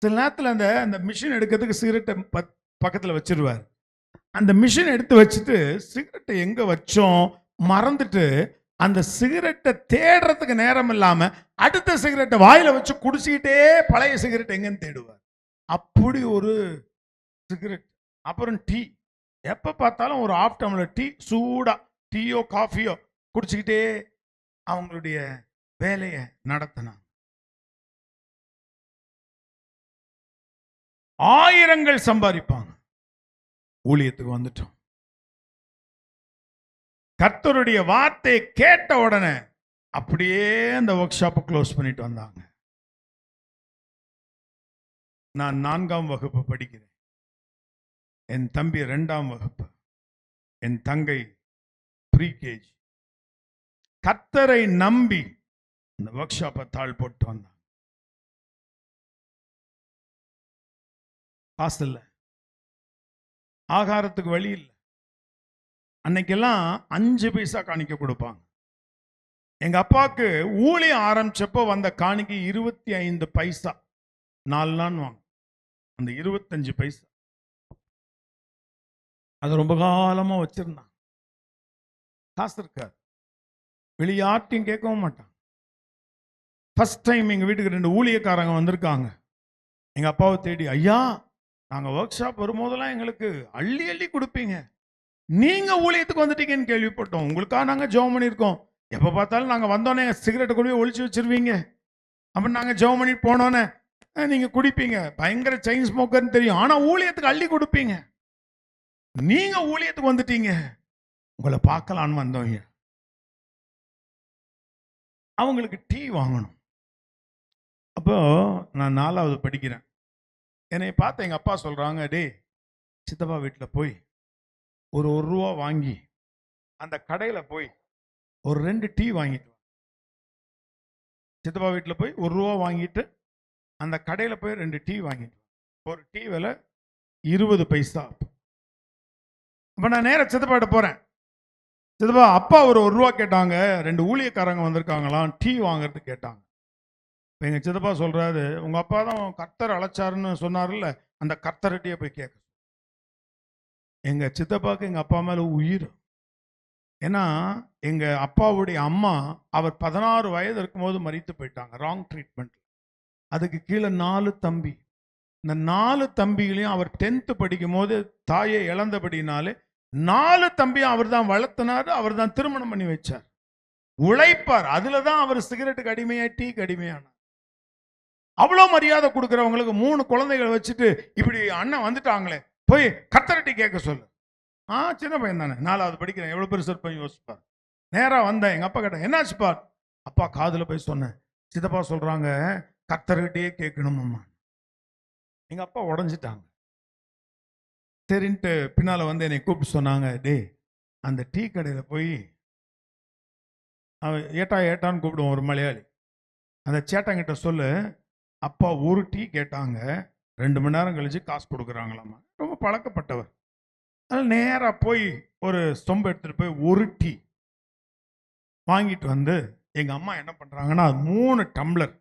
சில நேரத்தில் அந்த மிஷின் எடுக்கிறதுக்கு சிகரெட்டை பக்கத்தில் வச்சிருவார். அந்த மிஷின் எடுத்து வச்சுட்டு சிகரெட்டை எங்க வச்சோம் மறந்துட்டு அந்த சிகரெட்டை தேடுறதுக்கு நேரம் இல்லாம அடுத்த சிகரெட்டை வாயில வச்சு குடிச்சிக்கிட்டே பழைய சிகரெட் எங்கன்னு தேடுவார். அப்படி ஒரு சிகரெட். அப்புறம் டீ, எப்ப பார்த்தாலும் ஒரு ஆஃப் டம்ளர் டீ, சூடா டீயோ காஃபியோ குடிச்சுக்கிட்டே அவங்களுடைய வேலையை நடத்தினாங்க. ஆயிரங்கள் சம்பாதிப்பாங்க. ஊழியத்துக்கு வந்துட்டோம். கர்த்தருடைய வார்த்தையை கேட்ட உடனே அப்படியே அந்த ஒர்க் ஷாப்பை க்ளோஸ் பண்ணிட்டு வந்தாங்க. நான் 4ஆம் வகுப்பு படிக்கிறேன், என் தம்பி 2ஆம் வகுப்பு, என் தங்கை ப்ரீகேஜி. கர்த்தரை நம்பி அந்த ஒர்க் ஷாப்பை தாழ் போட்டு வந்தாங்க. காசு இல்லை, ஆகாரத்துக்கு வழி இல்லை. அன்னைக்கெல்லாம் 5 பைசா காணிக்க கொடுப்பாங்க. எங்க அப்பாவுக்கு ஊழியம் ஆரம்பிச்சப்போ வந்த காணிக்கை 25 பைசா 4 நாள் வாங்க. அந்த 25 பைசா அது ரொம்ப காலமா வச்சிருந்தான். காசு இருக்காது, வெளியாட்டையும் கேட்கவும் மாட்டான். ஃபர்ஸ்ட் டைம் எங்க வீட்டுக்கு 2 ஊழியக்காரங்க வந்திருக்காங்க. எங்க அப்பாவை தேடி, ஐயா நாங்க ஒர்க் ஷாப் வரும்போதெல்லாம் எங்களுக்கு அள்ளி அள்ளி கொடுப்பீங்க, நீங்க ஊழியத்துக்கு வந்துட்டீங்கன்னு கேள்விப்பட்டோம், உங்களுக்காக நாங்க ஜெபம் பண்ணியிருக்கோம், எப்ப பார்த்தாலும் நாங்க வந்தோன்னே சிகரெட்டை கொண்டு போய் ஒளிச்சு வச்சிருவீங்க, அப்ப நாங்க ஜெபம் பண்ணிட்டு போனோன்னே நீங்க குடிப்பீங்க, பயங்கர செயின் ஸ்மோக்கர்னு தெரியும், ஆனா ஊழியத்துக்கு அள்ளி கொடுப்பீங்க, நீங்க ஊழியத்துக்கு வந்துட்டீங்க, உங்களை பார்க்கலான்னு வந்தோங்க. அவங்களுக்கு டீ வாங்கணும். அப்போ நான் 4வது படிக்கிறேன். என்னை பார்த்து எங்க அப்பா சொல்றாங்க, டே சித்தப்பா வீட்டில் போய் ஒரு ரூபா வாங்கி அந்த கடையில போய் ஒரு 2 டீ வாங்கிட்டு வா. சித்தப்பா வீட்டில் போய் ஒரு ரூபா வாங்கிட்டு அந்த கடையில போய் 2 டீ வாங்கிட்டு வா. ஒரு டீ விலை 20 பைசா. அப்ப நான் நேர சித்தப்பாட்ட போறேன். சித்தப்பா அப்பா ஒரு ரூபா கேட்டாங்க, 2 ஊழியக்காரங்க வந்திருக்காங்களாம், டீ வாங்குறது கேட்டாங்க. எங்க சித்தப்பா சொல்றாரு, உங்க அப்பா தான் கர்த்தர் அழைச்சாருன்னு சொன்னார்ல, அந்த கர்த்தர்கிட்டயே போய் கேட்க. எங்க சித்தப்பாக்கு எங்க அப்பா மேல உயிர். ஏன்னா எங்க அப்பாவுடைய அம்மா அவர் 16 வயது இருக்கும்போது மரித்து போயிட்டாங்க, ராங் ட்ரீட்மெண்ட். அதுக்கு கீழே 4 தம்பி. இந்த 4 தம்பிகளையும் அவர் 10th படிக்கும் போது தாயை இழந்தபடினாலே 4 தம்பியும் அவர் தான் வளர்த்தினாரு, அவர் தான் திருமணம் பண்ணி வச்சார். உழைப்பார், அதுலதான் அவர் சிகரெட்டுக்கு அடிமையா, டீக்கு அடிமையானார். அவ்வளவு மரியாதை கொடுக்கிறவங்களுக்கு 3 குழந்தைகளை வச்சுட்டு இப்படி அண்ணன் வந்துட்டாங்களே, போய் கர்த்தர்கிட்ட கேட்க சொல்லு. சின்ன பையன் தானே, 4வது படிக்கிறேன், எவ்வளவு பெருசு இருப்பேன் யோசிப்பார். நேரா வந்தேன், எங்க அப்பா கேட்டேன், என்னாச்சுப்பா? அப்பா காதுல போய் சொன்னேன், சித்தப்பா சொல்றாங்க கர்த்தர்கிட்டயே கேட்கணும் அம்மா. எங்க அப்பா உடஞ்சிட்டாங்க. சரின்ட்டு பின்னால வந்து என்னை கூப்பிட்டு சொன்னாங்க, டே அந்த டீ கடையில போய் அவன் ஏட்டா ஏட்டான்னு கூப்பிடுவோம் ஒரு மலையாளி, அந்த சேட்டாங்கிட்ட சொல்லு, அப்பா ஒரு டீ கேட்டாங்க, 2 மணி நேரம் கழிச்சு காசு கொடுக்குறாங்களாமா. ரொம்ப பழக்கப்பட்டவர். அதனால நேராக போய் ஒரு சொம்பு எடுத்துட்டு போய் ஒரு டீ வாங்கிட்டு வந்து எங்க அம்மா என்ன பண்றாங்கன்னா 3 டம்ளர்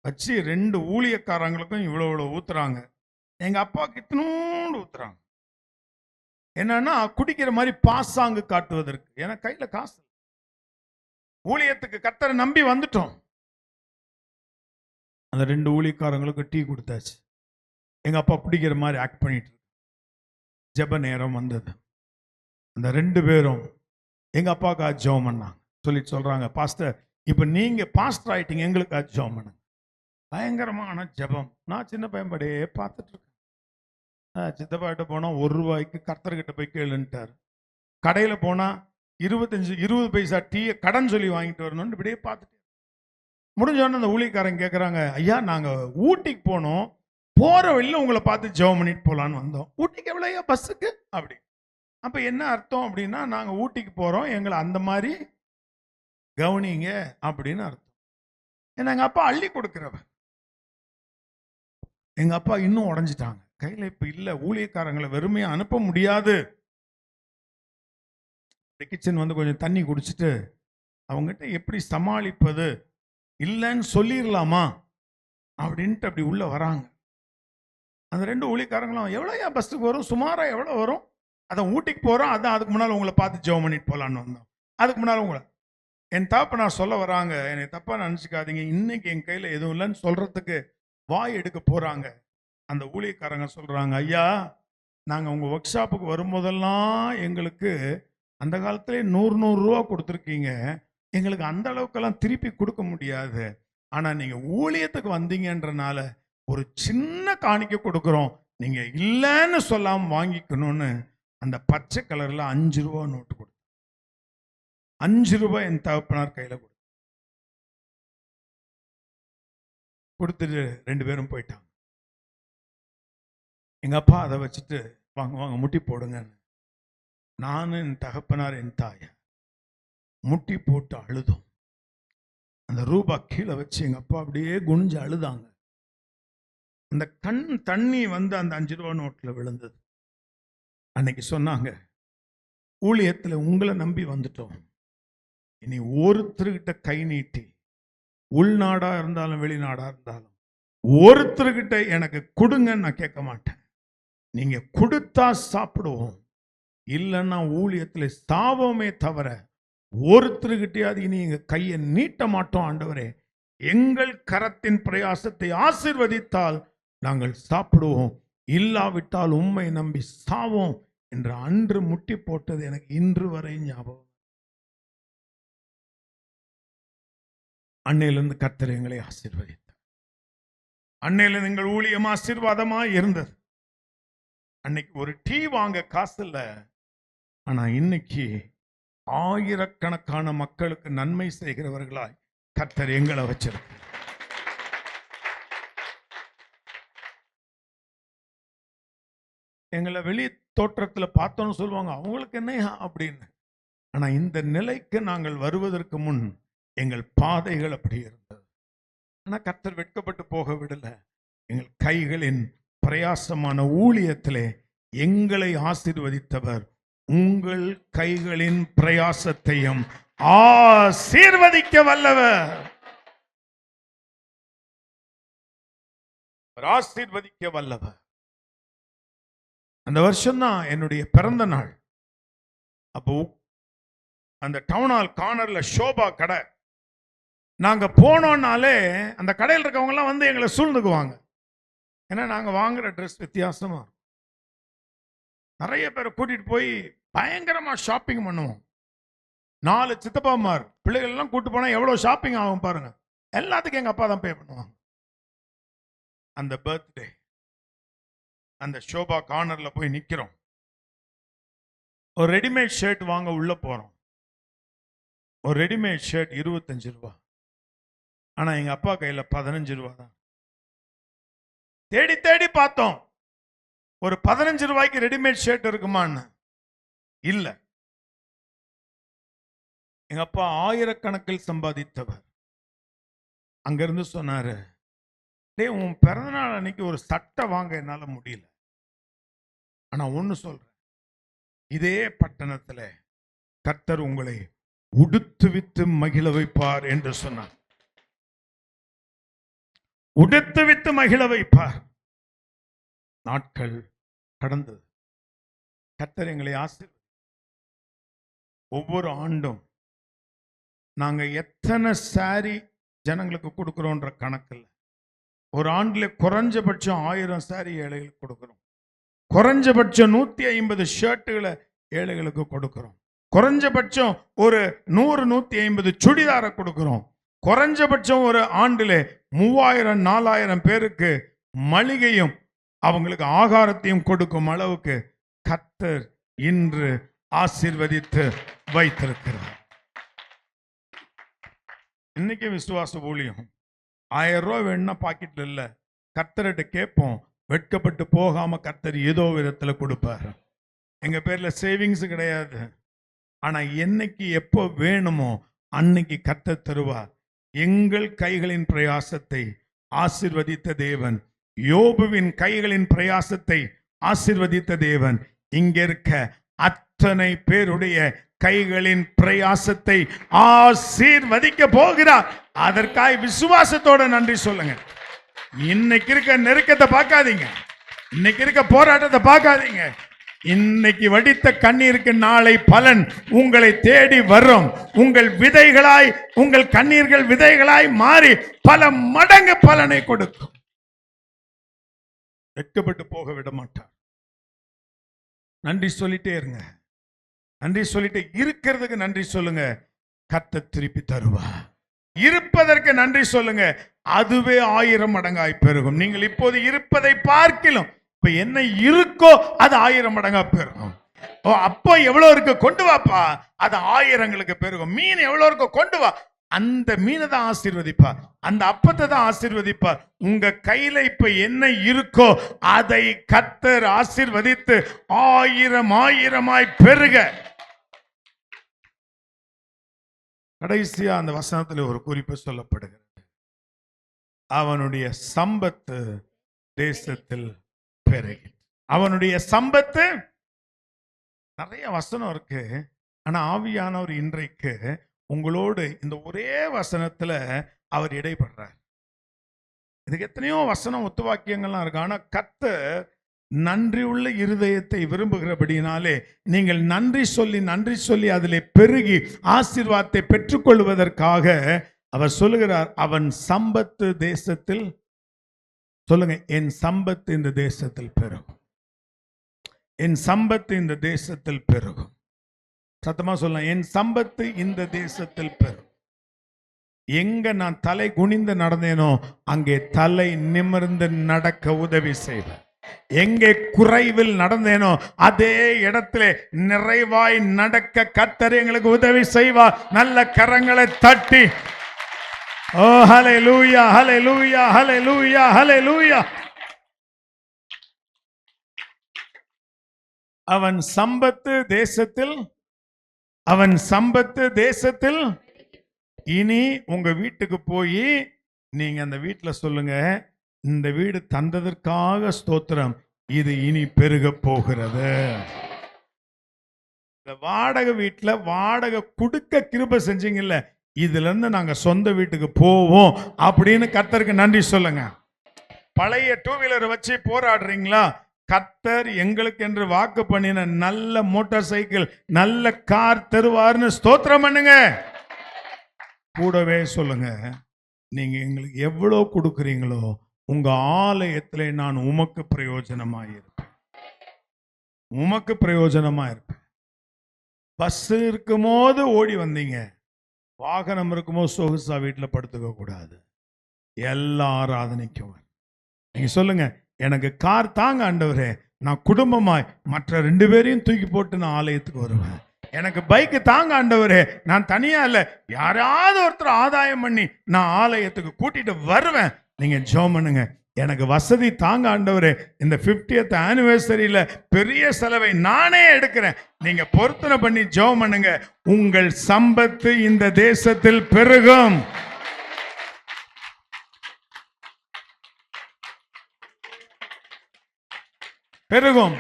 வச்சு 2 ஊழியக்காரங்களுக்கும் இவ்வளோ ஊத்துறாங்க, எங்க அப்பாவுக்கு இத்தனோண்டு ஊத்துறாங்க. என்னன்னா குடிக்கிற மாதிரி பாசாங்கு காட்டுவதற்கு. ஏன்னா கையில காசு, ஊழியத்துக்கு கர்த்தரை நம்பி வந்துட்டோம். அந்த 2 ஊழியக்காரங்களுக்கு டீ கொடுத்தாச்சு. எங்க அப்பா குடிக்கிற மாதிரி ஆக்ட் பண்ணிட்டு, ஜெப நேரம் வந்தது. அந்த 2 பேரும் எங்க அப்பாவுக்கு ஜெபம் பண்ணாங்க. சொல்லிட்டு சொல்றாங்க, பாஸ்டர் இப்ப நீங்க பாஸ்டர் ஆயிட்டீங்க, எங்களுக்கு ஜெபம் பண்ணுங்க. பயங்கரமான ஜெபம். நான் சின்ன பையன் படியே பார்த்துட்டு இருக்கேன். சித்தப்பாட்ட போனா 1 ரூபாய்க்கு கர்த்தர்கிட்ட போய் கேளுன்ட்டார். கடையில போனா 20 பைசா டீயை கடன் சொல்லி வாங்கிட்டு வரணும்னு இப்படியே பார்த்துட்டு முடிஞ்சோன்னு அந்த ஊழியக்காரங்க கேட்குறாங்க, ஐயா நாங்கள் ஊட்டிக்கு போனோம், போகிற வழியில் உங்களை பார்த்து ஜெபம் பண்ணிட்டு போகலான்னு வந்தோம். ஊட்டிக்கு எவ்வளோயா பஸ்ஸுக்கு அப்படி? அப்போ என்ன அர்த்தம் அப்படின்னா, நாங்கள் ஊட்டிக்கு போகிறோம், எங்களை அந்த மாதிரி கவனிங்க அப்படின்னு அர்த்தம். ஏன்னா எங்கள் அப்பா அள்ளி கொடுக்குறவர். எங்கள் அப்பா இன்னும் உடஞ்சிட்டாங்க, கையில் இப்போ இல்லை, ஊழியக்காரங்களை வெறுமையாக அனுப்ப முடியாது. கிச்சன் வந்து கொஞ்சம் தண்ணி குடிச்சிட்டு அவங்ககிட்ட எப்படி சமாளிப்பது, இல்லைன்னு சொல்லிடலாமா அப்படின்ட்டு அப்படி உள்ள வராங்க. அந்த 2 ஊழியக்காரங்களும் எவ்வளோயா பஸ்ஸுக்கு வரும், சுமாரா எவ்வளோ வரும், அதான் ஊட்டிக்கு போகிறோம், அதான் அதுக்கு முன்னால் உங்களை பார்த்து ஜெபம் பண்ணிட்டு போகலான்னு வந்தோம். அதுக்கு முன்னால் உங்களை என் தப்ப நான் சொல்ல வராங்க, என்னை தப்பா நினச்சிக்காதீங்க, இன்னைக்கு என் கையில் எதுவும் இல்லைன்னு சொல்றதுக்கு வாய் எடுக்க போறாங்க. அந்த ஊழியக்காரங்க சொல்றாங்க, ஐயா நாங்கள் உங்கள் ஒர்க் ஷாப்புக்கு வரும்போதெல்லாம் எங்களுக்கு அந்த காலத்திலே 100 ரூபா கொடுத்துருக்கீங்க, எங்களுக்கு அந்த அளவுக்கெல்லாம் திருப்பி கொடுக்க முடியாது, ஆனால் நீங்கள் ஊழியத்துக்கு வந்தீங்கன்றனால ஒரு சின்ன காணிக்கை கொடுக்குறோம், நீங்கள் இல்லைன்னு சொல்லாமல் வாங்கிக்கணும்னு அந்த பச்சை கலரில் 5 ரூபா நோட்டு கொடு. 5 ரூபாய் என் தகப்பனார் கையில் கொடுத்துட்டு 2 பேரும் போயிட்டாங்க. எங்க அப்பா அதை வச்சுட்டு வாங்க வாங்க முட்டி போடுங்க, நானும் என் தகப்பனார் என் தாய் முட்டி போட்டு அழுதோம். அந்த ரூபா கீழே வச்சு எங்க அப்பா அப்படியே குனிஞ்சு அழுதாங்க. அந்த கண் தண்ணி வந்து அந்த 5 ரூபா நோட்டில் விழுந்தது. அன்னைக்கு சொன்னாங்க, ஊழியத்தில் உங்களை நம்பி வந்துட்டோம், இனி ஒருத்தருக்கிட்ட கை நீட்டி உள்நாடா இருந்தாலும் வெளிநாடா இருந்தாலும் ஒருத்தர்கிட்ட எனக்கு கொடுங்கன்னு நான் கேட்க மாட்டேன். நீங்க கொடுத்தா சாப்பிடுவோம், இல்லைன்னா ஊழியத்துல சாவோமே தவிர ஒருத்தருகிட்டயாவது இனி எங்க கையை நீட்ட மாட்டோம். ஆண்டவரே, எங்கள் கரத்தின் பிரயாசத்தை ஆசீர்வதித்தால் நாங்கள் சாப்பிடுவோம், இல்லாவிட்டால் உம்மை நம்பி சாவோம் என்று அன்று முட்டி போட்டது எனக்கு இன்று வரை ஞாபகம். அன்னையிலிருந்து கர்த்தர் எங்களை ஆசீர்வதித்தார். அன்னையில எங்கள் ஊழியம் ஆசீர்வாதமா இருந்தது. அன்னைக்கு ஒரு டீ வாங்க காசு இல்லை, ஆனா இன்னைக்கு ஆயிரக்கணக்கான மக்களுக்கு நன்மை செய்கிறவர்களாய் கர்த்தர் எங்களை வச்சிருக்க. எங்களை வெளி தோற்றத்துல பார்த்தோன்னு சொல்லுவாங்க, அவங்களுக்கு என்னையா அப்படின்னு. ஆனா இந்த நிலைக்கு நாங்கள் வருவதற்கு முன் எங்கள் பாதைகள் அப்படி இருந்தது. ஆனா கர்த்தர் வெட்கப்பட்டு போக விடல. எங்கள் கைகளின் பிரயாசமான ஊழியத்திலே எங்களை ஆசீர்வதித்தவர் உங்கள் கைகளின் பிரயாசத்தையும் ஆசீர்வதிக்க வல்லவர். ஆசீர்வதிக்க வல்லவர். அந்த வருஷம் தான் என்னுடைய பிறந்த நாள். அப்போ அந்த டவுன் ஹால் கார்னர்ல ஷோபா கடை. நாங்க போனோம்னாலே அந்த கடையில் இருக்கவங்க எல்லாம் வந்து எங்களை சூழ்ந்துக்குவாங்க. ஏன்னா நாங்க வாங்குற ட்ரெஸ் வித்தியாசமா. நிறைய பேரை கூட்டிட்டு போய் பயங்கரமா ஷாப்பிங் பண்ணுவோம். 4 சித்தப்பாமார் பிள்ளைகள் எல்லாம் கூட்டு போனா எவ்வளவு ஷாப்பிங் ஆகும் பாருங்க. எல்லாத்துக்கும் எங்க அப்பா தான் பே பண்ணுவாங்க. அந்த பர்த்டே அந்த ஷோபா கார்னர்ல போய் நிக்கிறோம். ஒரு ரெடிமேட் ஷர்ட் வாங்க உள்ள போறோம். ஒரு ரெடிமேட் ஷர்ட் 25 ரூபாய். ஆனா எங்க அப்பா கையில 15 ரூபாய் தான். தேடி தேடி பார்த்தோம், ஒரு 15 ரூபாய்க்கு ரெடிமேட் ஷர்ட் இருக்குமான்னு. இல்ல. எங்க அப்பா ஆயிரக்கணக்கில் சம்பாதித்தவர். அங்கிருந்து சொன்னாரு, டேய், உன் பிறந்தநாள் அன்னைக்கு ஒரு சட்டை வாங்க என்னால முடியல, ஆனா ஒண்ணு சொல்றேன், இதே பட்டணத்துல கர்த்தர் உங்களை உடுத்துவித்து மகிழ வைப்பார் என்று சொன்னார். உடுத்துவித்து மகிழ வைப்பார். நாட்கள் கடந்தது. கர்த்தர் எங்களை ஆசீர்வதித்தார். ஒவ்வொரு ஆண்டும் நாங்க எத்தனை சாரி ஜனங்களுக்கு கொடுக்கிறோன்ற கணக்கில் ஒரு ஆண்டுல குறைஞ்சபட்சம் 1000 சாரி ஏழைகளுக்கு கொடுக்கிறோம். குறைஞ்சபட்சம் 150 ஷர்ட்டுகளை ஏழைகளுக்கு கொடுக்கிறோம். குறைஞ்சபட்சம் ஒரு 100-150 சுடிதாரை கொடுக்கிறோம். குறைஞ்சபட்சம் ஒரு ஆண்டுல 3000-4000 பேருக்கு மளிகையும் அவங்களுக்கு ஆகாரத்தையும் கொடுக்கும் அளவுக்கு கர்த்தர் இன்று ஆசீர்வதித்து வைத்திருக்கிறார். இன்னைக்கு விசுவாச ஊழியம் 1000 ரூபாய் வேணும்னா பாக்கெட்ல இல்ல, கர்த்தர்கிட்ட கேட்போம். வெட்கப்பட்டு போகாம கர்த்தர் ஏதோ விதத்துல கொடுப்பாரு. எங்க பேர்ல சேவிங்ஸ் கிடையாது, ஆனா என்னைக்கு எப்போ வேணுமோ அன்னைக்கு கர்த்தர் தருவார். எங்கள் கைகளின் பிரயாசத்தை ஆசீர்வதித்த தேவன், யோபுவின் கைகளின் பிரயாசத்தை ஆசீர்வதித்த தேவன், இங்க இருக்க அத்தனை பேருடைய கைகளின் பிரயாசத்தை ஆசீர்வதிக்க போகிறார். அதற்காக விசுவாசத்தோட நன்றி சொல்லுங்க. இன்னைக்கு இருக்க நெருக்கத்தை பார்க்காதீங்க, இன்னைக்கு இருக்க போராட்டத்தை பார்க்காதீங்க. இன்னைக்கு வடித்த கண்ணீருக்கு நாளை பலன் உங்களை தேடி வரும். உங்கள் விதைகளாய், உங்கள் கண்ணீர்கள் விதைகளாய் மாறி பல மடங்கு பலனை கொடுக்கும். வெட்கப்பட்டு போக விட மாட்டார். நன்றி சொல்லிட்டே இருங்க, நன்றி சொல்லிட்டு இருக்கிறதுக்கு நன்றி சொல்லுங்க, கர்த்தர் திருப்பி தருவா. இருப்பதற்கு நன்றி சொல்லுங்க, அதுவே 1000 மடங்காய் பெருகும். நீங்கள் இப்போது இருப்பதை பார்க்கலாம், இப்ப என்ன இருக்கோ அது 1000 மடங்கா பெருகும். அப்போ எவ்வளவு இருக்கு கொண்டு வாப்பா, அது 1000ங்களுக்கு பெருகும். மீன் எவ்வளவு இருக்கோ கொண்டு வா, அந்த மீனை தான் ஆசீர்வதிப்பார், அந்த அப்பத்தை தான் ஆசீர்வதிப்பார். உங்க கையில இப்ப என்ன இருக்கோ அதை கர்த்தர் ஆசீர்வதித்து 1000 பெருக. கடைசியா அந்த வசனத்தில் ஒரு குறிப்பு சொல்லப்படுகிறது, அவனுடைய சம்பத்து தேசத்தில் பெருகி. அவனுடைய சம்பத்து, நிறைய வசனம் இருக்கு, ஆனா ஆவியானவர் இன்றைக்கு உங்களோடு இந்த ஒரே வசனத்துல அவர் இடைப்படுறார். இதுக்கு எத்தனையோ வசனம் ஒத்துவாக்கியங்கள்லாம் இருக்கு. ஆனா கர்த்தர் நன்றி உள்ள இருதயத்தை விரும்புகிறபடினாலே நீங்கள் நன்றி சொல்லி அதிலே பெருகி ஆசீர்வாதத்தை பெற்றுக்கொள்வதற்காக அவர் சொல்லுகிறார், அவன் சம்பத்து தேசத்தில், சொல்லுங்க, என் சம்பத்து இந்த தேசத்தில் பெருகும், என் சம்பத்து இந்த தேசத்தில் பெருகும். சத்தமா சொல்லலாம், என் சம்பத்து இந்த தேசத்தில் பெருகும். எங்க நான் தலை குனிந்து நடந்தேனோ அங்கே தலை நிமிர்ந்து நடக்க உதவி செய்வேன். எங்கே குறைவில் நடந்தேனோ அதே இடத்திலே நிறைவாய் நடக்க கர்த்தர் எங்களுக்கு உதவி செய்வார். நல்ல கரங்களை தட்டி ஓ ஹல்லேலூயா, ஹல்லேலூயா, ஹல்லேலூயா, ஹல்லேலூயா. அவன் சம்பத்து தேசத்தில், அவன் சம்பத்து தேசத்தில். இனி உங்க வீட்டுக்கு போய் நீங்க அந்த வீட்டுல சொல்லுங்க, இந்த வீடு தந்ததற்காக ஸ்தோத்திரம், இது இனி பெருக போகிறது. இந்த வாடகை வீட்டுல வாடகை கொடுக்க கிருபை செஞ்சீங்கல்ல, இதுல இருந்து நாங்க சொந்த வீட்டுக்கு போவோம் அப்படின்னு கர்த்தருக்கு நன்றி சொல்லுங்க. பழைய டூ வீலர் வச்சு போராடுறீங்களா? கர்த்தர் எங்களுக்கு என்று வாக்கு பண்ணின நல்ல மோட்டார் சைக்கிள், நல்ல கார் தருவார்னு ஸ்தோத்திரம் பண்ணுங்க. கூடவே சொல்லுங்க, நீங்க எங்களுக்கு எவ்வளவு கொடுக்குறீங்களோ உங்க ஆலயத்திலே நான் உமக்கு பிரயோஜனமாயிருப்பேன், உமக்கு பிரயோஜனமாயிருப்பேன். பஸ் இருக்கும்போது ஓடி வந்தீங்க, வாகனம் இருக்கும்போது சொகுசா வீட்டில் படுத்துக்க கூடாது. எல்லா ஆராதனைக்கும் நீங்க சொல்லுங்க, எனக்கு கார் தாங்க ஆண்டவரே, நான் குடும்பமாய் மற்ற 2 பேரையும் தூக்கி போட்டு நான் ஆலயத்துக்கு வருவேன். எனக்கு பைக்கு தாங்க ஆண்டவரே, நான் தனியா இல்ல, யாராவது ஒருத்தர் ஆதாயம் பண்ணி நான் ஆலயத்துக்கு கூட்டிட்டு வருவேன். நீங்க ஜெபம் பண்ணுங்க, எனக்கு வசதி தாங்க ஆண்டவரே, இந்த 50th ஆனிவர்சரியில பெரிய செலவை நானே எடுக்கிறேன். நீங்க பொருத்தனை பண்ணி ஜெபம் பண்ணுங்க. உங்கள் சம்பத்து இந்த தேசத்தில் பெருகும். பெருகும்,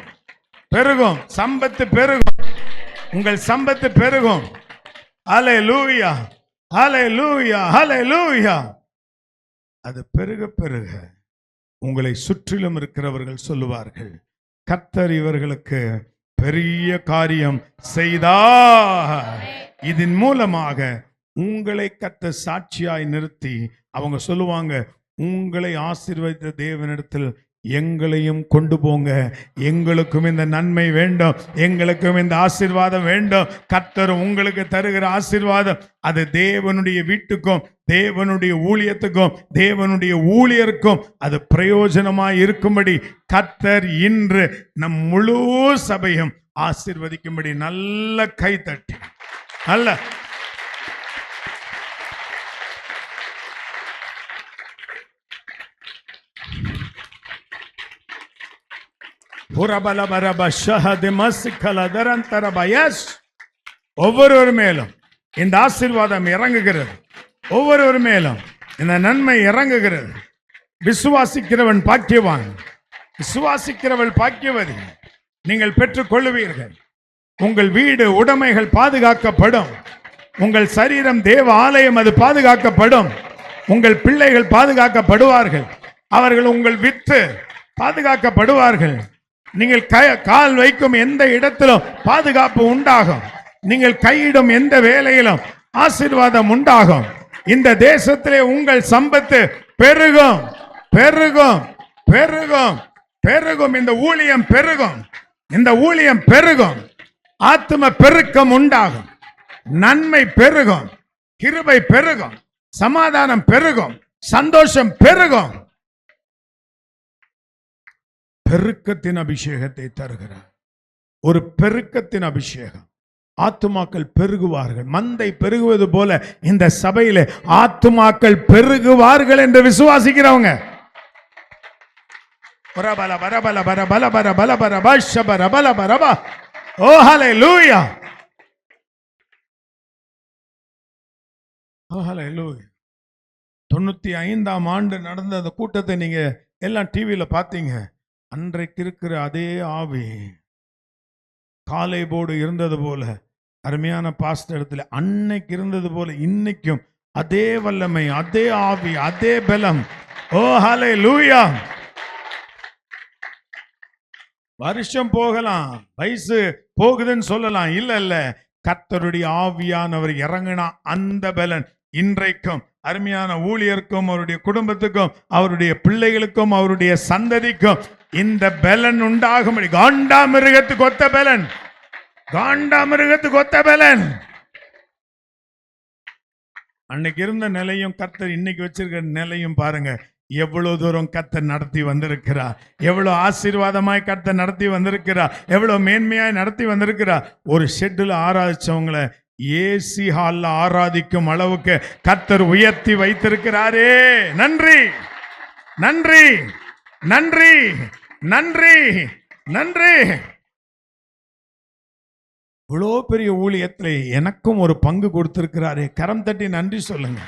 பெருகும், சம்பத்து பெருகும், உங்கள் சம்பத்து பெருகும். ஹல்லேலூயா, ஹல்லேலூயா, ஹல்லேலூயா. அது பெருக பெருக உங்களை சுற்றிலும் இருக்கிறவர்கள் சொல்லுவார்கள், கர்த்தர் இவர்களுக்கு பெரிய காரியம் செய்தார். இதன் மூலமாக உங்களை கர்த்தர் சாட்சியாய் நிறுத்தி அவங்க சொல்லுவாங்க, உங்களை ஆசீர்வதித்த தேவனிடத்தில் எங்களையும் கொண்டு போங்க, எங்களுக்கும் இந்த நன்மை வேண்டும், எங்களுக்கும் இந்த ஆசீர்வாதம் வேண்டும். கர்த்தர் உங்களுக்கு தருகிற ஆசீர்வாதம் அது தேவனுடைய வீட்டுக்கும் தேவனுடைய ஊழியத்துக்கும் தேவனுடைய ஊழியருக்கும் அது பிரயோஜனமாய் இருக்கும்படி கர்த்தர் இன்று நம் முழு சபையும் ஆசீர்வதிக்கும்படி நல்ல கை தட்டி நல்ல ஒவ்வொருவர் மேலும் இந்த ஆசீர்வாதம் இறங்குகிறது, ஒவ்வொருவர் மேலும் இந்த நன்மை இறங்குகிறது. விசுவாசிக்கிறவன் பாக்கியவான், விசுவாசிக்கிறவள் பாக்கியவதி. நீங்கள் பெற்றுக் கொள்ளுவீர்கள். உங்கள் வீடு உடைமைகள் பாதுகாக்கப்படும், உங்கள் சரீரம் தேவ ஆலயம் அது பாதுகாக்கப்படும், உங்கள் பிள்ளைகள் பாதுகாக்கப்படுவார்கள், அவர்கள் உங்கள் வித்து பாதுகாக்கப்படுவார்கள். நீங்கள் கால் வைக்கும் எந்த இடத்திலும் பாதுகாப்பு உண்டாகும், நீங்கள் கையிடும் எந்த வேலையிலும் ஆசீர்வாதம் உண்டாகும். இந்த தேசத்திலே உங்கள் சம்பத்து பெருகும், பெருகும், பெருகும், பெருகும். இந்த ஊழியம் பெருகும், இந்த ஊழியம் பெருகும். ஆத்தும பெருக்கம் உண்டாகும், நன்மை பெருகும், கிருபை பெருகும், சமாதானம் பெருகும், சந்தோஷம் பெருகும். பெருக்கத்தின் அபிஷேகத்தை தருகிறார், ஒரு பெருக்கத்தின் அபிஷேகம். ஆத்துமாக்கள் பெருகுவார்கள், மந்தை பெருகுவது போல இந்த சபையிலே ஆத்துமாக்கள் பெருகுவார்கள் என்று விசுவாசிக்கிறவங்க ஓ ஹல்லேலூயா, ஓ ஹல்லேலூயா. 95ஆம் ஆண்டு நடந்த அந்த கூட்டத்தை நீங்க எல்லாம் டிவியில பார்த்தீங்க. அன்றைக்கு இருக்கிற அதே ஆவி காலேபோடு இருந்தது போல, அருமையான பாஸ்டர் இடத்துல அன்னைக்கு இருந்தது போல இன்னைக்கும் அதே வல்லமை, அதே ஆவி, அதே பலம் ஓ ஹல்லேலூயா. வருஷம் போகலாம், வயசு போகுதுன்னு சொல்லலாம். இல்ல, கர்த்தருடைய ஆவியானவர் இறங்கினா அந்த பலன் இன்றைக்கும் அருமையான ஊழியருக்கும் அவருடைய குடும்பத்துக்கும் அவருடைய பிள்ளைகளுக்கும் அவருடைய சந்ததிக்கும் இந்த பலன் உண்டாகும்படி, காண்டாமிருகத்துக்கு ஒத்த பலன், காண்டாமிருகத்துக்கு ஒத்த பலன். அன்னைக்கு இருந்த நிலையும் கர்த்தர் இன்னைக்கு வச்சிருக்கிற நிலையும் பாருங்க. எவ்வளவு தூரம் கர்த்தர் நடத்தி வந்திருக்கிறார், எவ்வளவு ஆசீர்வாதமாய் கர்த்தர் நடத்தி வந்திருக்கிறார், எவ்வளவு மேன்மையாய் நடத்தி வந்திருக்கிறார். ஒரு ஷெட்ல ஆராதிச்சவங்களை ஏசி ஹால்ல ஆராதிக்கும் அளவுக்கு கர்த்தர் உயர்த்தி வைத்திருக்கிறாரே. நன்றி, நன்றி, நன்றி, நன்றி, நன்றி. இவ்வளோ பெரிய ஊழியத்தில் எனக்கும் ஒரு பங்கு கொடுத்திருக்கிறாரே. கரம் தட்டி நன்றி சொல்லுங்க.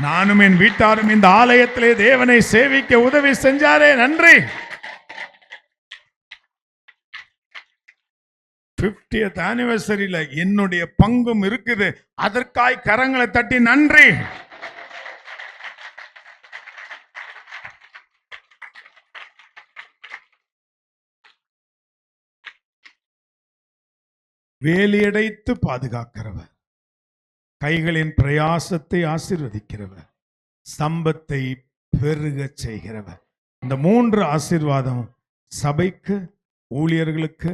நானும் என் வீட்டாரும் இந்த ஆலயத்திலே தேவனை சேவிக்க உதவி செஞ்சாரே. நன்றி. 50th anniversary-ல என்னுடைய பங்கும் இருக்குது. அதற்காய் கரங்களை தட்டி நன்றி. வேலியடைத்து பாதுகாக்கிறவர், கைகளின் பிரயாசத்தை ஆசீர்வதிக்கிறவர், சம்பத்தை பெருக செய்கிறவர். இந்த 3 ஆசீர்வாதம் சபைக்கு, ஊழியர்களுக்கு,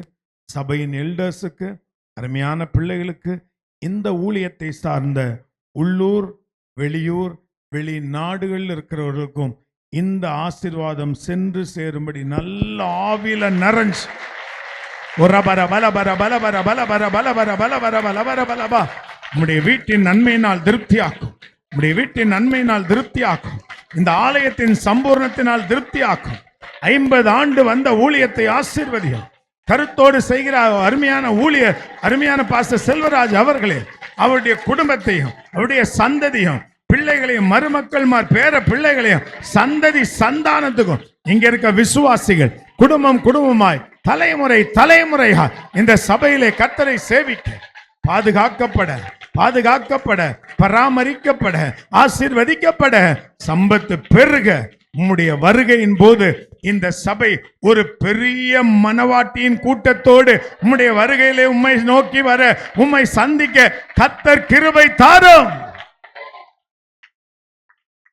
சபையின் எல்டர்ஸுக்கு, அருமையான பிள்ளைகளுக்கு, இந்த ஊழியத்தை சார்ந்த உள்ளூர், வெளியூர், வெளிநாடுகளில் இருக்கிறவர்களுக்கும் இந்த ஆசீர்வாதம் சென்று சேரும்படி நல்ல ஆவில நிறைஞ்சு உம்முடைய வீட்டின் நன்மையினால் திருப்தியாக்கும், உம்முடைய வீட்டின் நன்மையினால் திருப்தியாக்கும், இந்த ஆலயத்தின் சம்பூர்ணத்தினால் திருப்தியாக்கும். 50 ஆண்டு வந்த ஊழியத்தை ஆசீர்வதியும். கருத்தோடு செய்கிற அருமையான ஊழியர், அருமையான பாஸ்டர் செல்வராஜ் அவர்களே, அவருடைய குடும்பத்தையும் அவருடைய சந்ததியும் பிள்ளைகளையும் மருமக்கள்மார் பேர பிள்ளைகளையும் சந்ததி சந்தானத்துக்கும் இங்க இருக்க விசுவாசிகள் குடும்பம் குடும்பமாய் தலைமுறை தலைமுறையா இந்த சபையிலே கர்த்தரை சேவிக்க பாதுகாக்கப்பட பாதுகாக்கப்பட பராமரிக்கப்பட ஆசீர்வதிக்கப்பட சம்பத்து பெருக உம்முடைய வருகையின் போது இந்த சபை ஒரு பெரிய மனவாட்டியின் கூட்டத்தோடு உம்முடைய வருகையிலே உம்மை நோக்கி வர உம்மை சந்திக்க கர்த்தர் கிருபை தாரும்.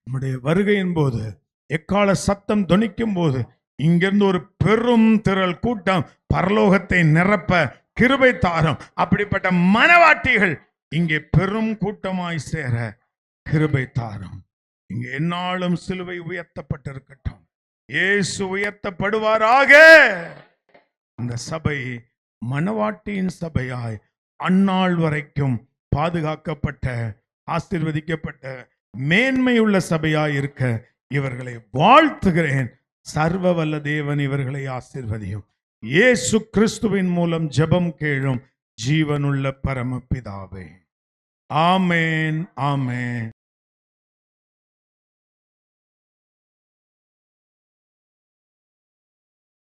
உம்முடைய வருகையின் போது எக்கால சத்தம் தொனிக்கும் போது இங்கிருந்து ஒரு பெரும் திரள் கூட்டம் பரலோகத்தை நிரப்ப கிருபை தாரும். அப்படிப்பட்ட மனவாட்டிகள் இங்கே பெரும் கூட்டமாய் சேர கிருபை தாரும். இங்கே எந்நாளும் சிலுவை உயர்த்தப்பட்டிருக்கட்டும். இயேசு உயர்த்தப்படுவாராக. இந்த சபை மனவாட்டியின் சபையாய் அந்நாள் வரைக்கும் பாதுகாக்கப்பட்ட ஆசீர்வதிக்கப்பட்ட மேன்மையுள்ள சபையாய் இருக்க இவர்களை வாழ்த்துகிறேன். சர்வ வல்ல தேவன் இவர்களை ஆசீர்வதியும். இயேசு கிறிஸ்துவின் மூலம் ஜெபம் கேளும் ஜீவனுள்ள பரமபிதாவே. ஆமென், ஆமென்.